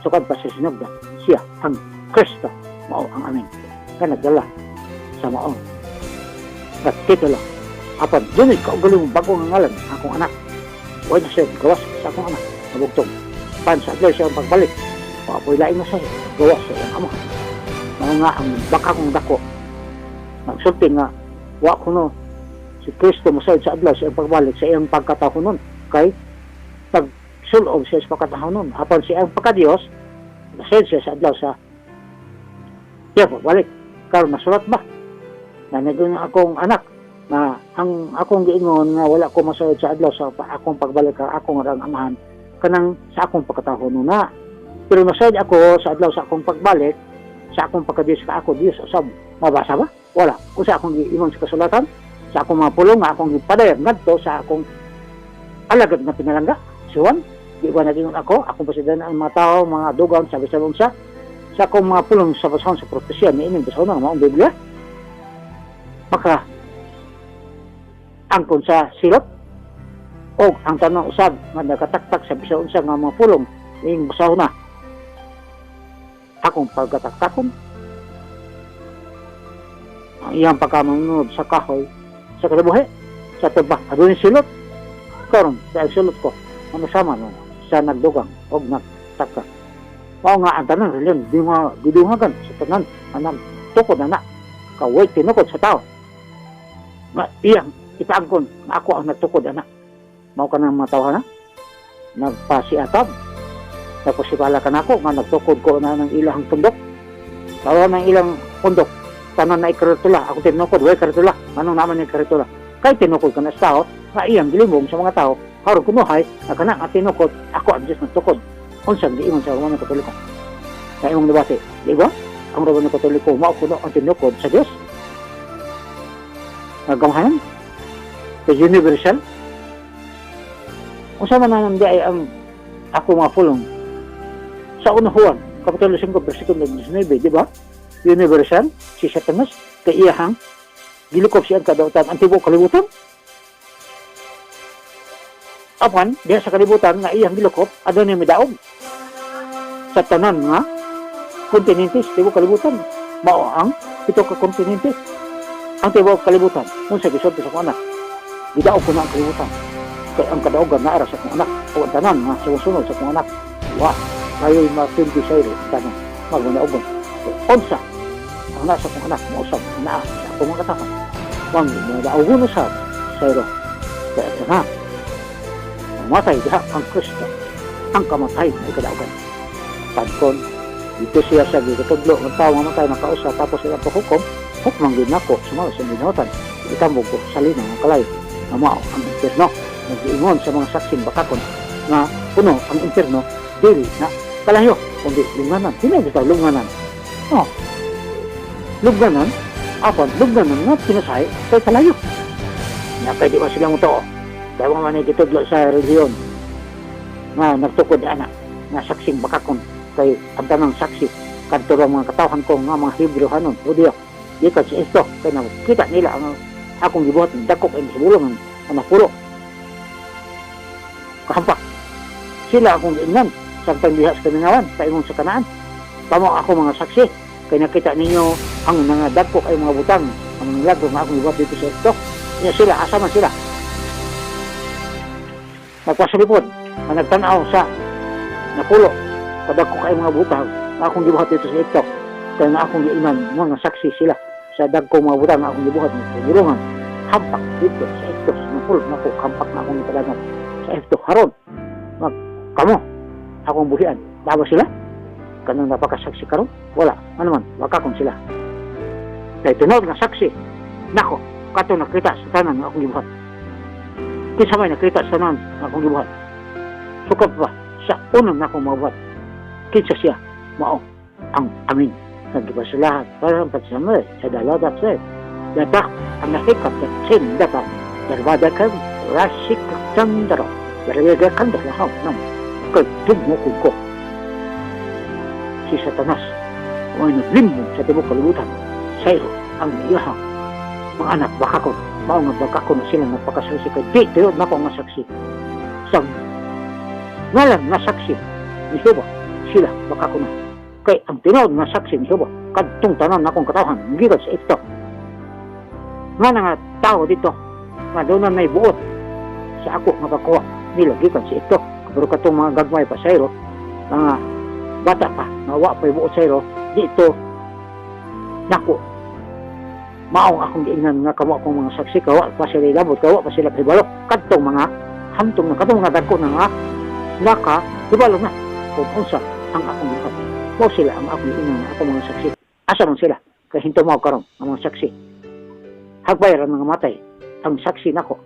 sukad pa sa sinugda siya ang Kristo mao ang amin ka nagdala sa maong at titulo apan dunay kaugaling bagong ngalan akong anak huwag na siya gawas sa akong anak nabugtong pan sa adlaw siya ang pagbalik maapoy laing na siya gawas sa iyang ama mao nga ang baka kong dako nagsulti nga wa ko no si Kristo masayod sa adlaw sa iyang pagbalik sa iyang pagkatahunon kay nagsulog siya sa pagkatahunon apan siya ang pagkadiyos masayod siya sa adlaw sa iyang pagbalik karon masulat ba na naging akong anak na ang akong giingon nga wala ko masayod sa adlaw sa akong pagbalik ka akong rang amahan kanang sa akong pagkatahunon na pero masayod ako sa adlaw sa akong pagbalik sa akong pagkadiyos ka ako Diyos usab mabasa ba? Wala kung sa akong giingon sa kasulatan sa akong mga pulong nga akong gipadayag ngadto sa akong alagad na pinalangga si Juan di ba naging akong pasidaan ang mga tao mga dugang sabi sa unsa sa akong mga pulong sa basahon sa propesya ni ining basahon nga maong Biblia maka angkon sa silot o ang tanong usab nga nakataktak sa bisan unsa nga mga pulong ining basahon na akong pagkataktakon ang iyang pagkamanunod sa kahoy sa kalabuhi sa tubak adun silot karon sa silot ko ano sama no sa nagdugang o nagtakka mao nga ang tanan rin gidungagan sa tanan anang tukod na kaway tinukod sa tao nga iyang itaangkon nga ako ang nagtukod na mao ka ng mga tao na nagpasiatab nagpasibala ka na ako nga nagtukod ko na ng ilang tundok tawa ng ilang pundok tanan na ikaritula, ako tinukod, way karitula, anong naman yung karitula? Kay tinukod ka na sa tao, na iyang gilibong sa mga tao, harap kunuhay, na kanang at tinukod, ako ang Diyos nagtukod. Unsang giingon sa mga Katoliko. Sa imong debate, di ba? Ang Romano Katoliko, maupuno ang tinukod sa Diyos. Nagamahan? The universal? Kung saan man ay ang ako mga pulong sa unahuan, Kapitulo 5, versikulo 19, di ba? Universal, si Satanas, kay iyahang, gilukop siya ang kadautan, ang tibok kalibutan. Apan, diya sa kalibutan, nga iyang gilukop, adon yung midaog. Sa tanan nga, kontinentes, tibok kalibutan. Mao ang ito ka kontinentes. Ang tibok kalibutan, nung sa gisod sa kong anak, gidaog ko na ang kalibutan. Kaya ang kadaugan na ara sa kong anak, o ang tanan nga, sunod sa kong anak. Wa, tayo'y ma-26 tanan, magmanaogon. Onsa, ang nasa kong anak, mausap, naa, sa akong mga katakan. Wang manaogon na sa sayro. Kaya ito na, mamatay diha ang Kristo, ang kamatay na ikadaugan. Pagkon, dito siya sa gitudlo, ng tao mamatay ng kausa, tapos silang pahukom, hukmang ginako, sumawa sa ginautan, itambog ko sa lina ng kalay, na mao ang impierno, nag-iingon sa mga saksing bakakon, na puno ang impierno, dili na kalayo, kundi lungganan, hindi dito lungganan. No, lungganan, apan, lungganan nga pinasay, kay kalayo. Napay di ba silang ito, dahil man ay gitudlo sa reliyon, na nagtukod anak, na saksing bakakon, kay ang tanang saksi, kanto lang mga katawhan ko, nga mga Hebrew hanon, Judeo, di ka si ito, kaya nakita nila ang akong gibuhat, dakok ay masibulong ang napulo. Kahampak, sila akong giingnan, samtang diha sa kamingawan, sa imong sa kanaan. Tamo ako mga saksi, kaya nakita ninyo ang mga dakok ay mga butang, ang milagro nga akong gibuhat dito sa ito. Kaya sila, asa man sila. Nagpasalipod, na nagtanaw sa napulo, padakok ay mga butang, na akong gibuhat dito sa ito. Kaya na akong giingnan, mga saksi sila, sa dagkong mga butang na akong gibuhat ng pagulungan. Hampak dito sa ito, sa napulo, naku, hampak na akong ipadagan sa ito. Haron, kamo, akong buhian, baba sila? Kanang napakasaksi karon? Wala, ano man, waka kong sila. Kaya tunod nga saksi, nako, kato nakita sa tanan nga akong gibuhat. Kinsa may nakita sa tanan nga akong gibuhat. Sukat pa, sa unang nga akong mabuhat. Kinsa siya, mao, ang amin. Nagkiba sa lahat, parang patsamay, sa daladat sa'yo. Datak, ang nahikat at sindatak, darbada kang rasik tandaro, darbada kang dalahaw ng kagdumukod ko. Si Satanas, ay naglimbong sa tibok kalibutan, sa'yo ang iyahang mga anak bakakon, mao nga bakakon na sila nagpakasaksi kay di, tayo na ko nga saksi. Sa ngalan nga saksi, ni Jehovah, sila bakakon na. Kay ang tinawag nga saksi ni Jehovah, kadtong tanan na akong katawhan, gigas sa ito. Nga nga tao dito, nga doon na may buot sa ako nga bakuha, nilagikan sa ito. Pero katong mga gagmay pa sayro, mga bata pa, nawa pa yung buot sayro, dito, nako, maong akong giingnan nga kawa akong mga saksi, kawa pa sila ilabot, kawa pa sila pribalok, katong mga hamtong na, katong mga dagko na nga, naka, pribalok na, kung unsa ang akong giingnan. Mo sila ang akong giingnan nga akong mga saksi. Asa man sila, kaya hinto mo karon ang mga saksi. Hagbayaran mga matay, ang saksi nako,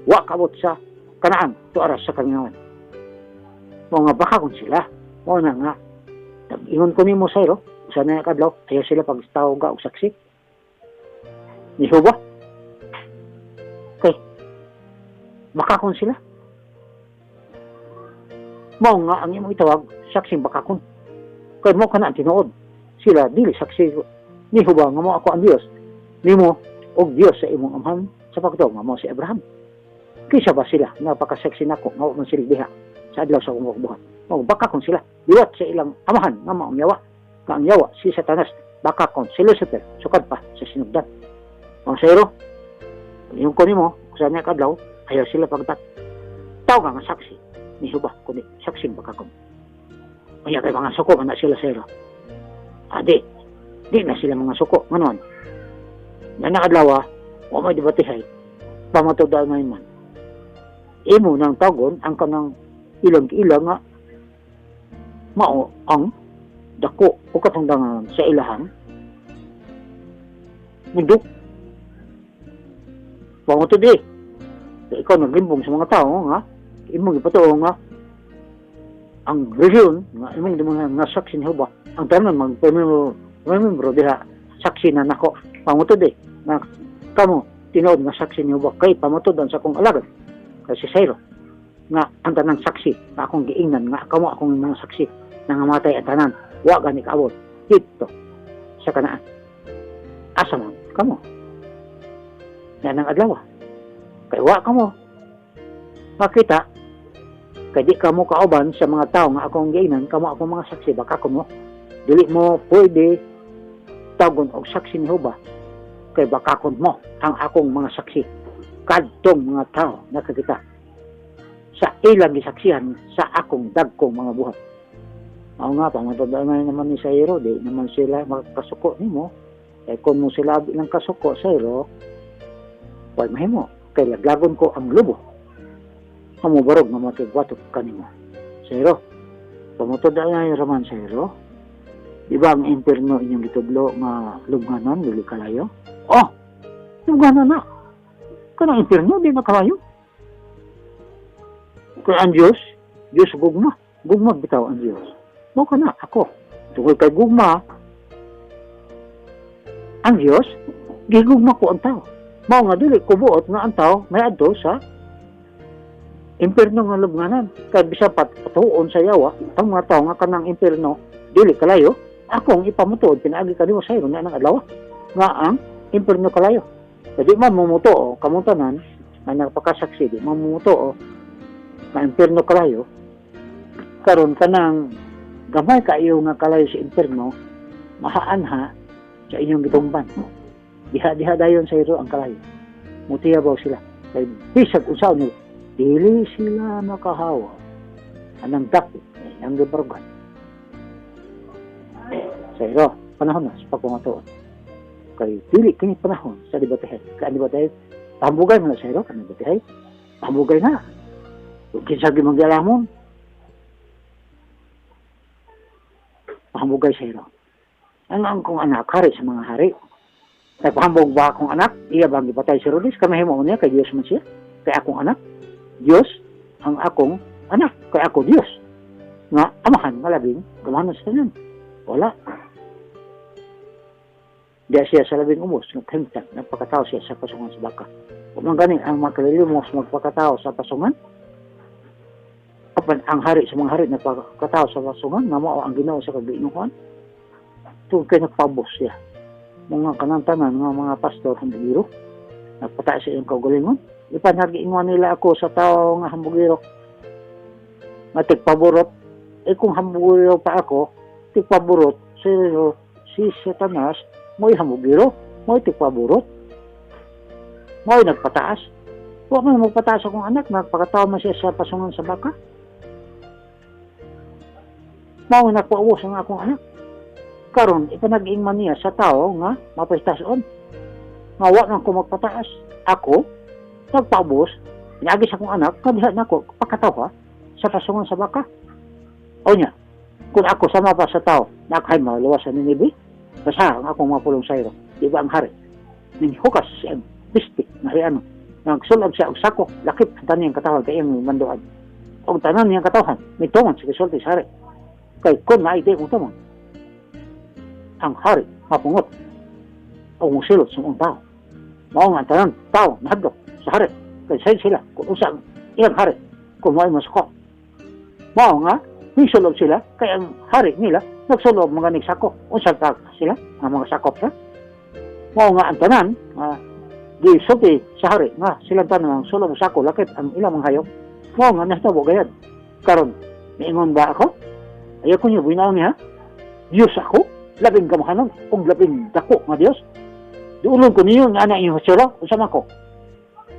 wa kabot sa kanaan, tuaras sa kamingawan. Mga baka kung sila, mo na nga, ingon ko ni mo sayro, sana na kadlaw, ayaw sila pagtawag ka o saksi. Ni Jehovah. Okay. Baka kung sila. Mo nga, ang imong itawag, saksing baka kung. Kaya mo ka na tinuod. Sila, dili saksi. Ni Jehovah, nga mo ako ang Diyos. Ni mo, og Diyos sa imong amhan, sa pagtawag nga mo si Abraham. Kisa ba sila, napakasaksi na ko, nga man sila diha. Sa adlaw sa akong buhat. O baka kung sila, liwat sa ilang amahan nga maong yawa. Nga ang yawa, si Satanas, baka kung si Lucifer, sukad pa sa sinugdan. Ang sayro, yung kunin mo, kung saan niya kadlaw, ayaw sila pagtat. Tawag nga saksi, ni Jehovah, kundi saksing baka kung. Kaya kay mga suko, na sila sayro. Di na sila mga suko, manuan. Na nakadlaw, o may debatihay, pamatudaan na man. Imo ng tagon, ang kanang ilang-ilang nga mao ang dako o katungdangan sa ilahan Mundok. Panguto di. Ikaw naglimbong sa mga tao nga imong ipatuo nga ang reliyon nga imong di mga saksi ni Jehova ang tanan magpamembro diha saksi na nako. Panguto di na kamo tinuod nga saksi ni Jehova kay pamatudan sa akong alagad kasi Sayro nga ang tanan saksi na akong giingnan nga kamo akong mga saksi na ngamatay ang tanan wa gani kaabot dito sa kanaan. Asa man kamo? Yan ang adlaw. Kay wa kamo makita kay di kamo kauban sa mga tao nga akong giingnan kamo akong mga saksi baka kumo dili mo pwede tagon og saksi ni Jehova kay baka kun mo ang akong mga saksi kadtong mga tao nakakita sa ilang gisaksihan sa akong dagkong mga buhat. Mao nga pamatudaan naman ni Sayro di naman sila makasuko nimo kay kung mo sila bilang kasuko Sayro why mahimo kay laglagon ko ang lubo amo barog nga makigwatok kanimo Sayro pamatudaan raman Sayro di ba ang impierno inyong gitudlo nga lubnganan dili kalayo lubnganan na kanang impierno di na kalayo kay ang Diyos gugma bitaw ang Diyos mo ka na ako tungkol kay gugma ang Diyos gigugma ko ang tao mao nga dili ko buot nga ang tao may adto sa impierno nga lubnganan kay bisan patuon sa yawa ang mga tao nga kanang impierno dili kalayo akong ipamutuod pinaagi kanimo Sayro na nang adlaw nga ang impierno kalayo kay di mamumuto kamutanan nga nagpakasaksi di mamumuto nga impierno kalayo karon kanang gamay kaayo nga kalayo sa impierno mahaanha sa inyong gitumban diha dayon Sayro ang kalayo mutiyabaw sila kay bisag usaw nila dili sila makahawa anang dako ang gibargan Sayro panahon na sa pagpamatuod kay dili kini panahon sa debate kay debate pambugay mo na Sayro kan debate pambugay na kinsa gimanggalamon pambugay Sayro ang kong anak hari sa mga hari kay pahambog ba akong anak iya bang gipatay si Rodis kay mahimo niya kay Dios man siya kay akong anak Dios ang akong anak kay ako Dios nga amahan malabing gamanos tanan wala diya siya sa labing umos nagkahimtang nagpakatao siya sa pasungan sa baka kung man ganing ang mga kalilimos magpakatao sa pasungan apan ang hari sa mga hari nagpakatao sa pasungan nga mao ang Ginoo sa kagiinuhan tungkol kay nagpabos siya mga kanantanan nga mga pastor hambugiro nagpatay sa iyong kaugalingon ipanhagiingon nila ako sa tao nga hambugiro nga tigpaborot kung hambugiro pa ako tigpaborot si Satanas mo'y hambugiro mo'y tigpaborot mo'y nagpataas huwag man magpataas akong anak nagpakatawa man siya sa pasungan sa baka mo'y nagpaubos ang akong anak karon ipanag-ingman niya sa tao nga maprestasyon nga wa nang ko magpataas ako nagpabos pinagi sa akong anak kadiha nako pakatawa sa pasungan sa baka o niya kung ako sama pa sa tao nakay maluwas sa Ninibe basa ang akong mapulong Sayro di ba ang hari ning hukas siya bistik na ano nagsulod siya og sako lakip tanan niyang katawan kay iyang manduan og tanan niyang katawan mitungon sa gisulti sa hari kay kun maide utamon ang hari mapungot o musilot sa mga tao mao nga tanan tao nahadlok sa hari kay say sila kung usang ilang hari kung may masuko mao nga nisulod sila kay ang hari nila nagsulod mga nagsako usang tag sila ang mga sakop sa mao nga ang tanan di sulti sa hari nga silang tanan ang sulod sako lakip ang ilang mga hayop mao nga nahitabo gayad karon niingon ba ako ayaw ko niyo binaw niya Diyos ako labing kamahanog kung labing dako nga Dios diulong ko niyo nga ana inyo sila usama ko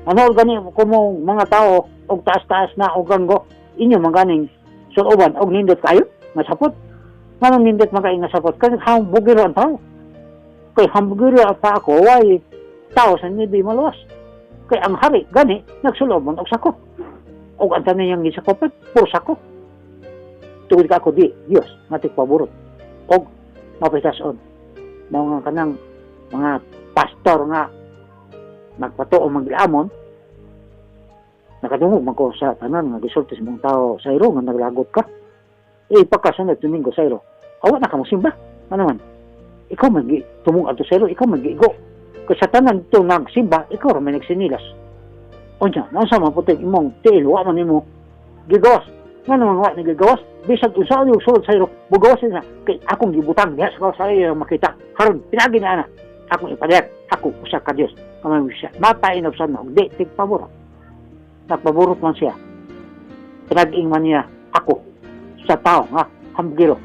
ano gani ko mo mga tao og taas-taas na og ganggo inyo maganing suloban og nindot kayo nga sapot manong nindot magaing nga sapot kasi hambugiro ang tao kay hambugiro pa ako way tao sa Ninibe maluwas kay ang hari gani nagsuloban og sakop og ang tanan niyang gisakopan puro sakop tungod ka ako di Dios nga tigpaburot og mapitason mga kanang mga pastor nga nagpatuo maglamon, nakadungog man ko sa tanan nga gisulti sa mga tao sayro nga naglagot ka. Pagkasunod Domingo sayro, awa na ka mo simba. Ano man? Ikaw tumong ato sayro, ikaw mag-igo. Kasi sa tanan ito nagsimba, ikaw ra may nagsinilas. O niya, nasa mga puting imong tiil, wa man imo gigawas. Nga naman wa ni gigawas, bisag usaw yung sulod sayro, bugawas na, kay akong gibutang, diya sa kawasayo makita. Karon pinagi na ana, akong ipadayag, ako usa ka Dios. Kamay siya, mapainap sa nog, di, tigpaburot. Nagpaburot man siya. Pinag-ing man niya, ako, sa tao nga, hambgiro,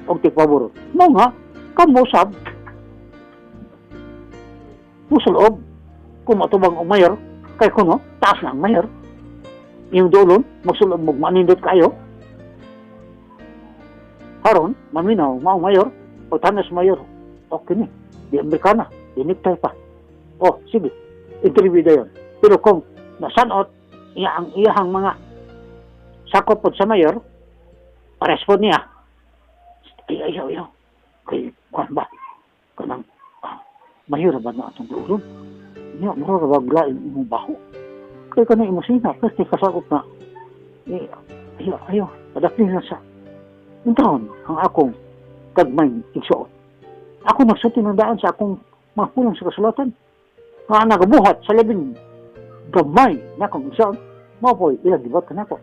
o tigpaburot. Mo nga, kamusab, musulog, kung matubang o mayor, kay kuno, taas na ang mayor. Yung dulon, musulog mo, manindot kayo. Haron, maminaw, mayor, o tanas mayor, okay ni, di Amerikana, di niktay pa. O, sige, interview na yun. Pero kung nasanot, iyahang mga sakop po sa mayor, pares po niya, ayaw, kay, kung ba, kanang, mayor ba na atong dulon? Niya, mararabaglain imong baho. Kaya ka na imusina, kasi kasakot na, ayaw, padaplin na sa, yung taon, ang akong kagmay igsuot. Ako nagsuti ng daan sa akong mga pulang sa kasulatan. Nga nagabuhat sa labing gamay na akong igsuot, mga po, ilang dibat ka na ako.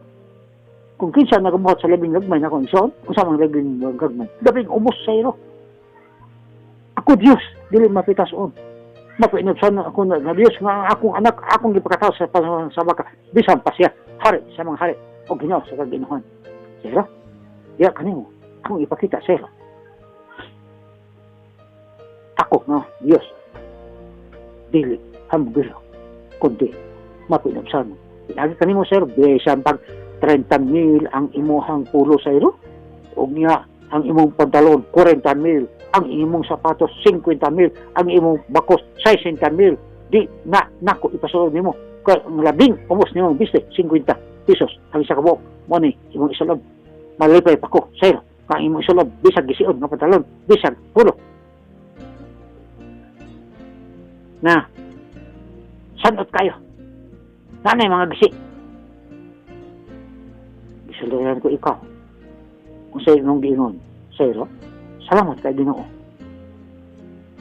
Kung kinsa nagabuhat sa labing gagmay na akong igsuot, kung sa mga labing gagmay, labing umos sa iro. Ako Diyos, dili mapitason. Mapainapsan ako na Diyos nga akong anak, akong gipakataw sa baka, bisan pa siya, hari sa mga hari, o ginaw sa kaginahan. Sira, ya kanimo, akong ipakita sira. Ako nga, Diyos, dili, hambilo, kundi, mapainapsan. Lagi kanimo sir, bisan pag 30,000 ang imuhang pulo sa iro, o niya, ang imong pantalon, 40,000, ang imong sapatos, 50,000, ang imong bakos, 60,000, di na, nako, ipasulod nimo. Kaya ang labing, umos nimo, bisne, 50 pesos, ang isa ka buok, money, imong isulod. Malipay pa ko, sir, ang imong isulod, bisag gisiod nga pantalon, bisag pulo. Na, sanot kayo. Nanay mga gisi. Isulodan ko ikaw. Kung sa imong giingon, sir, salamat kay Ginoo.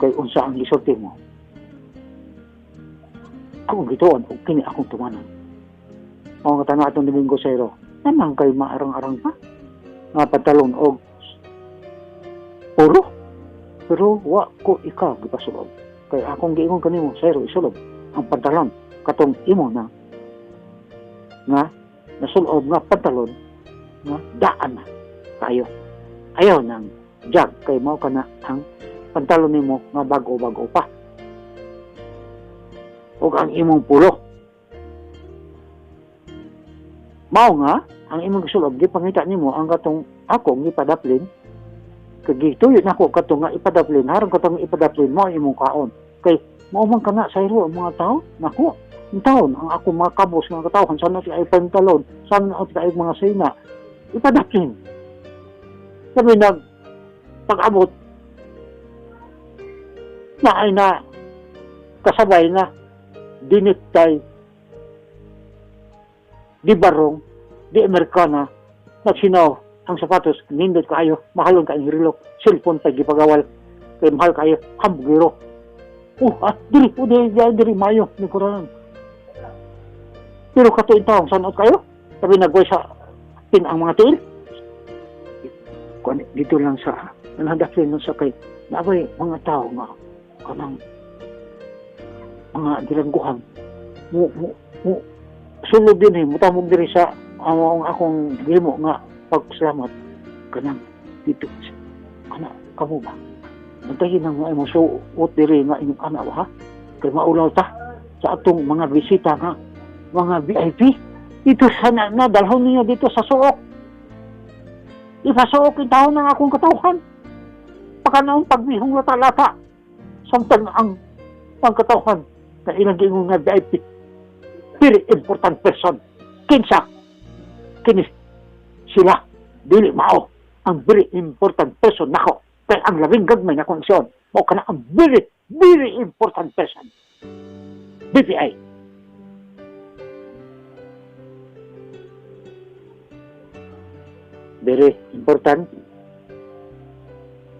Kay unsa ang gisulti mo. Akong gituon o kini akong tumanan. Ang tanong atong Domingo Sayro, naman kay maarang-arang pa. Nga pantalon o puro. Pero wa ko ikaw gipasulod. Kay akong giingon kanimo, Sayro, isulod ang pantalon katong imo na nga nasulod nga pantalon nga daan na kayo. Ayaw nang jag kay mao kana ang pantalon nimo nga bago-bago pa. Ug ang imong pulo. Mao nga ang imong gisulod gipangita nimo ang katong ako gipadaplin kay gituyo nako katong nga ipadaplin harang katong ipadaplin mo imong kaon. Kay mao man kana sayro ang mga tao nako ang taon ang ako mga kabos nga katawhan sana si ay pantalon sana at kay mga sina ipadaplin. Sabi nag pag-abot na ay na kasabay na diniktay di barong di Amerikana nagsinaw ang sapatos nindot kayo mahalon ka ang relo cellphone pa gipagawal kay mahal kayo hambugiro diri mayo ni Quran pero katuin taong sanot kayo sabi nagway sa pin ang mga tiil dito lang sa nanadaplin lang sa kay nabay mga tao nga kanang mga dilangguhan mo sulod din mutamog diri sa akong gimo nga pagsalamat kanang dito kana kamo ba nantayin ang mga suot diri nga inyong anak ha kay maulaw ta sa atong mga bisita nga mga VIP dito sa nadalhon niyo dito sa suok ipasuok yung taon ng akong katawhan. Pakanaong pagbihong lata-lata. Samtang ang pangkatawhan na ilang gingon nga VIP. Very important person. Kinsa. Kinis sila. Dili mao. Ang very important person nako. Kaya ang labing gagmay na kondisyon. Mao ka na ang very very important person. BPI. Very important.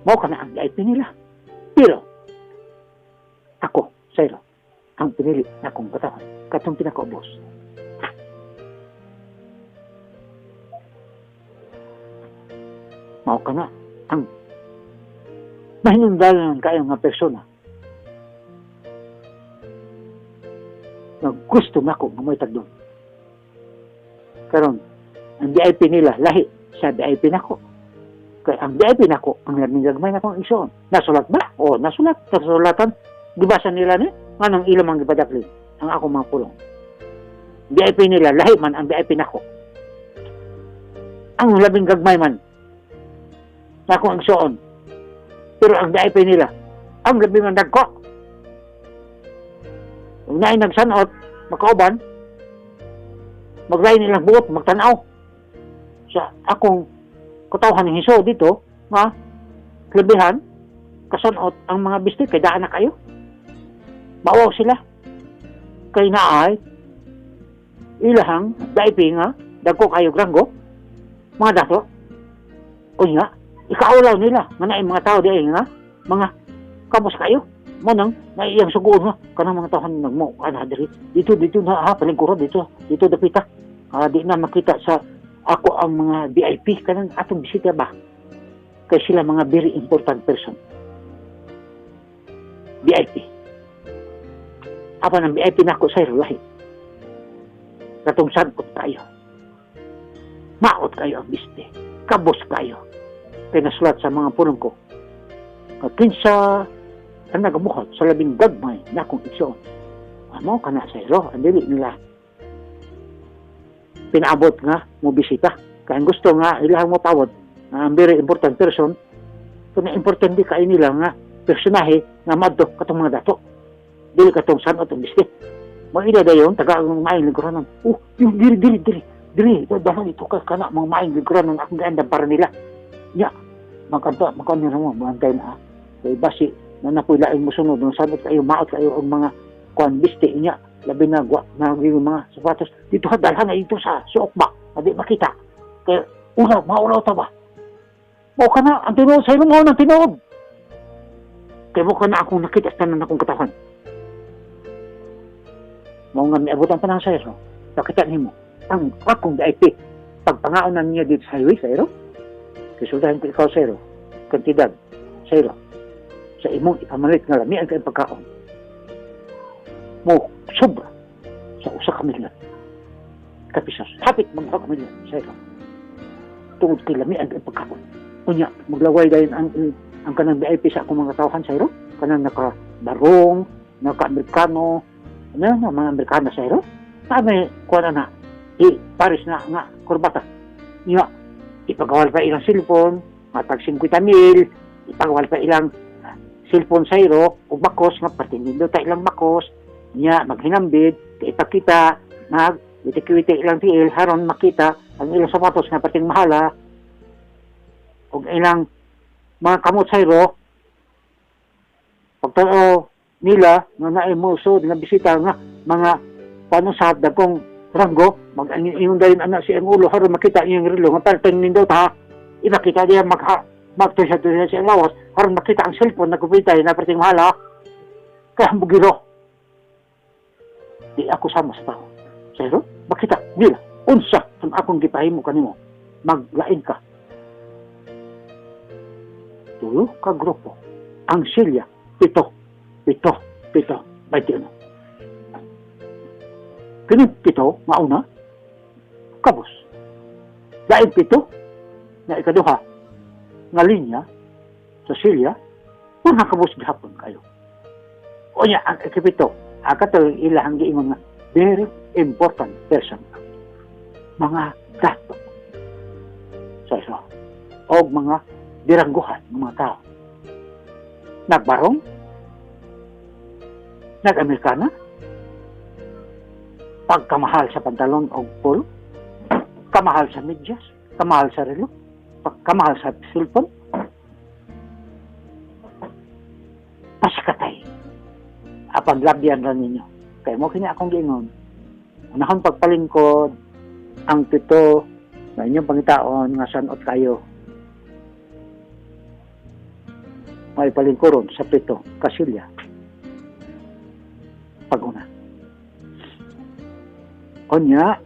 Mao ka na ang VIP nila. Pero, ako, Sayro, ang pinili na akong katawan. Katong pinaka-boss. Mao ka na ang mahinungdalan kayo nga persona na gusto na ako mamaytag doon. Karon ang VIP nila, lahi sa VIP nako. Kaya ang VIP nako, ang nagmigagmay na akong ison. Nasulat ba? O, nasulat. Nasulatan. Gibasa nila ni, anong ilam ang ipadakli. Ang ako mga pulong. VIP nila, lahi man ang VIP nako. Ang labing gagmay man na akong ison. Pero ang VIP nila, ang labing man dagko. Kung naay nagsanot, makauban, maglain nilang buot, magtanaw. Sa akong katawhan ng hiso dito, nga, klebihan, kasanot, ang mga bistik, kay daan na kayo. Bawaw sila. Kay naay, ilahang, VIP nga, dagko kayo granggo, mga dato, o nga, ikaulaw nila, nga naay mga tao di nga, mga, kamos kayo, manang, naiyang sugoon nga, kanang mga tawhan nagmo, dito na, palingkurad, dito dapita, di na makita sa, ako ang mga VIP, kanang atong bisita ba? Kaya sila mga very important person. VIP. Apa ng VIP na ako sa lahi. Katong sagot kayo. Maot kayo ang biste. Kabos kayo. Kaya nasulat sa mga punong ko. Kinsa ang nagamukot sa labing gagmay na akong itsoon. Amo ka na sa ang dili nila pinaabot nga mo bisita. Kaya gusto nga ilahang mo pawod ang very important person. Kung na-important di kayo nila nga personahe nga madto katong mga dato. Dili katong san atong bisita. Mga ida dayon taga ang maayong lingkuranon. Yung diri. Dahan ito ka kana mga maayong lingkuranon akong gaandang para nila. Ya, magkanta na mo bantay na. Kay basi na napuilaing mo sunod ng sanot kayo maot kayo ang mga kuan biste niya. Labi na mga sapatos. Dito ha, dalhan na ito sa suokba. Hindi makita. Kaya, maulaw ta ba? Mau ka na, ang tinuod sa'yo mo ng tinuod. Kaya mo ka na akong nakita sa tanan akong katawan. Mau nga may abutan pa ng sa'yo. Nakita niyo mo, ang akong VIP. Pagpangaonan niya dito sa highway, sa'yo. Kisultahin ko ikaw, sa'yo. Kantidad, sa'yo. Sa imong ipamalit nga lami ang kayong pagkaon. Mo, sobra sa usa ka milyon. Kapisas, hapit mga kami milyon sa ito. Tungod kay lami ang pagkakon. Unya, maglaway dahil ang kanang VIP sa akong mga tauhan sa ito. Kanang naka-barong, naka-Amerikano, mga Amerikano sa ito. Sabi, kuha na Paris na nga, kurbata. Nga, ipagawal pa ilang cellphone, matag 50,000, ipagawal pa ilang cellphone sa ito, o bakos, nga patinindo ta ilang bakos, niya maghinambid, ipakita, witi-witi ilang tiil, haron makita, ang ilang sapatos nga pating mahala, o ilang mga kamot sayro, pagtao nila, nga naimusod, nga bisita nga, mga panusad, dagkong ranggo, mag-iyon dahil anak si ang ulo, haron makita iyong rilo, nga parang nindo ta, ipakita niya magtusya-tusya siya lawas, haron makita ang cellphone na kupitay na pating mahala, kaya bugiro. Di ako sama sa tao. Sa'yo, makita, dila, unsa, kung akong gipahimo kanimo, maglain ka. Tulo ka grupo. Ang silya, pito. 21. Kini pito, mauna, kabos. Lain pito, na ikaduha, nga linya, sa silya, mga kabos gihapon kayo. O niya, ang ikipito, akato ilahang giingon nga very important person. Mga dato sa iso. O mga dirangguhan ng mga tao. Nagbarong, nag-Amerikana, pagkamahal sa pantalon o polo, kamahal sa medyas, kamahal sa relo, kamahal sa cellphone, pasikatay mapaglabyan ra ninyo. Kaya mo kini akong giingon. Unahon pagpalingkod ang 7 na inyong pangitaon nga sanot kayo. May palingkuron sa 7 kasilya. Pag-una. Onya,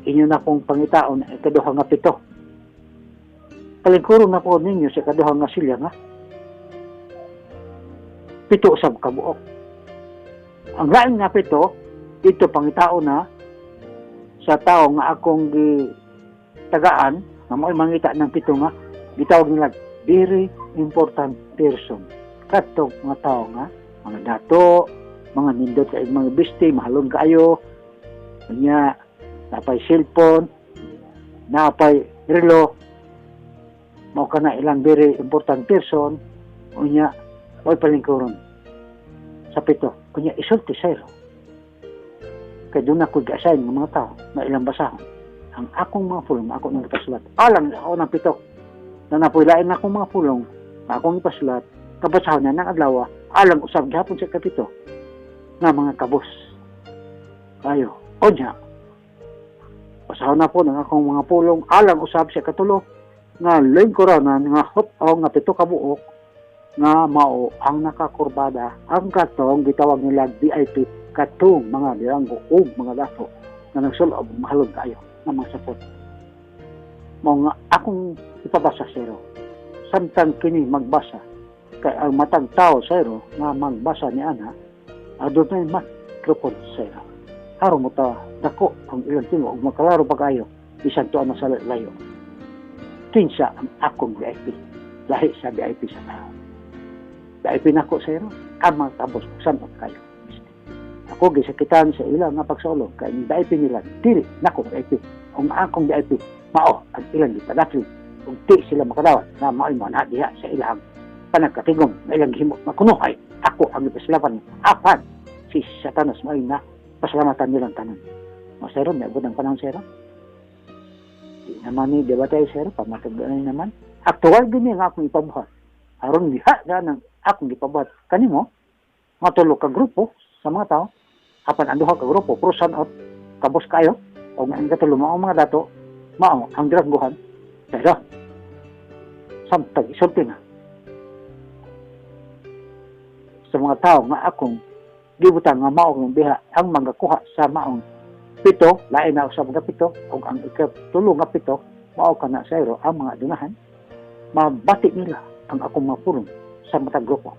inyo na pong pangitaon ay kaduha nga 7. Palingkuron na po ninyo sa kaduha nga silya nga 7 usab ka buok. Ang lain nga 7, dito pangitaon na sa tao nga akong tagaan na may mangita ng 7 nga gitawag nila very important person. Katong mga tao nga mga dato, mga nindot kay mga biste, mahalon kaayo, kanya napay cellphone, napay relo, mao kana ilang very important person, unya oy palingkuron sa 7. Kunya isulti sayro. Kaya doon ako ga-assign ng mga tao na ilang basahon. Ang akong mga pulong, ako nang ipasulat. Alam ako ng 7 na napuilain na akong mga pulong na akong ipasulat. Kabasahon na ng adlaw, alang usab gihapon sa 7 na mga kabos. Ayo, o niya. Basahon na po ng akong mga pulong, alang usab sa 7 nga lingkuranan nga hot o nga 7 kabuok nga mao ang nakakurbada ang katong gitawag nila VIP katong mga diranggo o mga dato na nagsulob mahalon kayo ng mga sapot. Mao nga akong ipabasa sero. Samtang kini magbasa kay ang matang tao sero nga magbasa ni ana adunay microphone sero. Aron mo ta dako ang ilang tingo ug makalaro pa kayo bisan tuwa na sa layo. Kinsa ang akong VIP lahi sa VIP sa tao. VIP na ko sero ang mga tabos sanot kayo. Ako gisakitan sa ilang nga pagsulong kay VIP nila dili nako VIP. Kung akong VIP mao ang ilang gipadakli kung di sila makadawat na mao'y mana diha sa ilang panagkatigong na ilang himot makunuhay ako ang ipaslapan apan si Satanas mao'y na pasalamatan nilang tanan. Masero may abot ang panahon sero. Di naman ni debate sero pamatagdan naman. Aktual gini nga akong ipabuhat. Aron diha na ng akong ipabuhat kanimo matulog ka grupo sa mga tao apan anduha ka grupo pro sanot kabos kayo o nga ang katulo mo ang mga dato mao ang dirangguhan pero samtang isulti na sa mga tao nga akong gibutan nga mao ng biha ang magakuha sa maong 7 lain na sa mga 7 o ang ikatulo nga 7 mao kana sayro ang mga dunahan mabati nila ang akong mga pulong sa matag grupo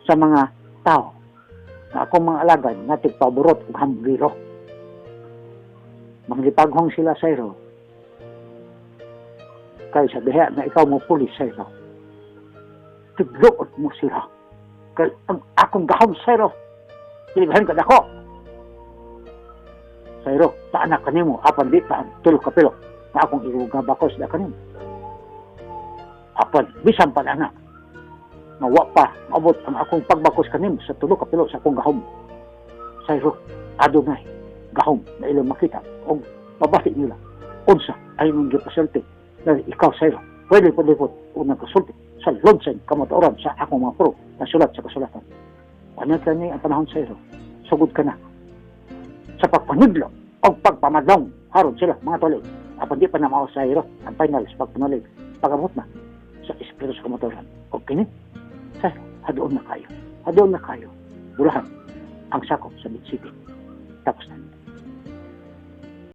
sa mga tao na akong mga alagad nga tigpaborot ug hambiro. Manglipaghong sila sayro kay sa diha na ikaw mo pulis sayro. Tigluot mo sila kay ang akong gahom sayro pilihan ka dako sayro sa anak kanimo apan di pa tulo ka pilo na akong igugabakos da kanimo apan bisan pa anak mawa pa maabot ang akong pagbakos kanimo sa tulo ka pilo sa akong gahom sayro adunay gahom na ilang makita o mabati nila unsa ay mong gipasulti na ikaw sayro pwede po unang kasulti sa lonsen kamatuoran sa akong mga pro na sulat sa kasulatan ano ka niya ang panahon sayro sugod ka na sa pagpaniglo o pagpamadlong haron sila mga tuloy apan di pa na mao sayro ang final sa pagpanulig pagabot na sa espiritu sa kamatuoran o kini sayro hadoon na kayo bulahan ang sakop sa Mid City tapos na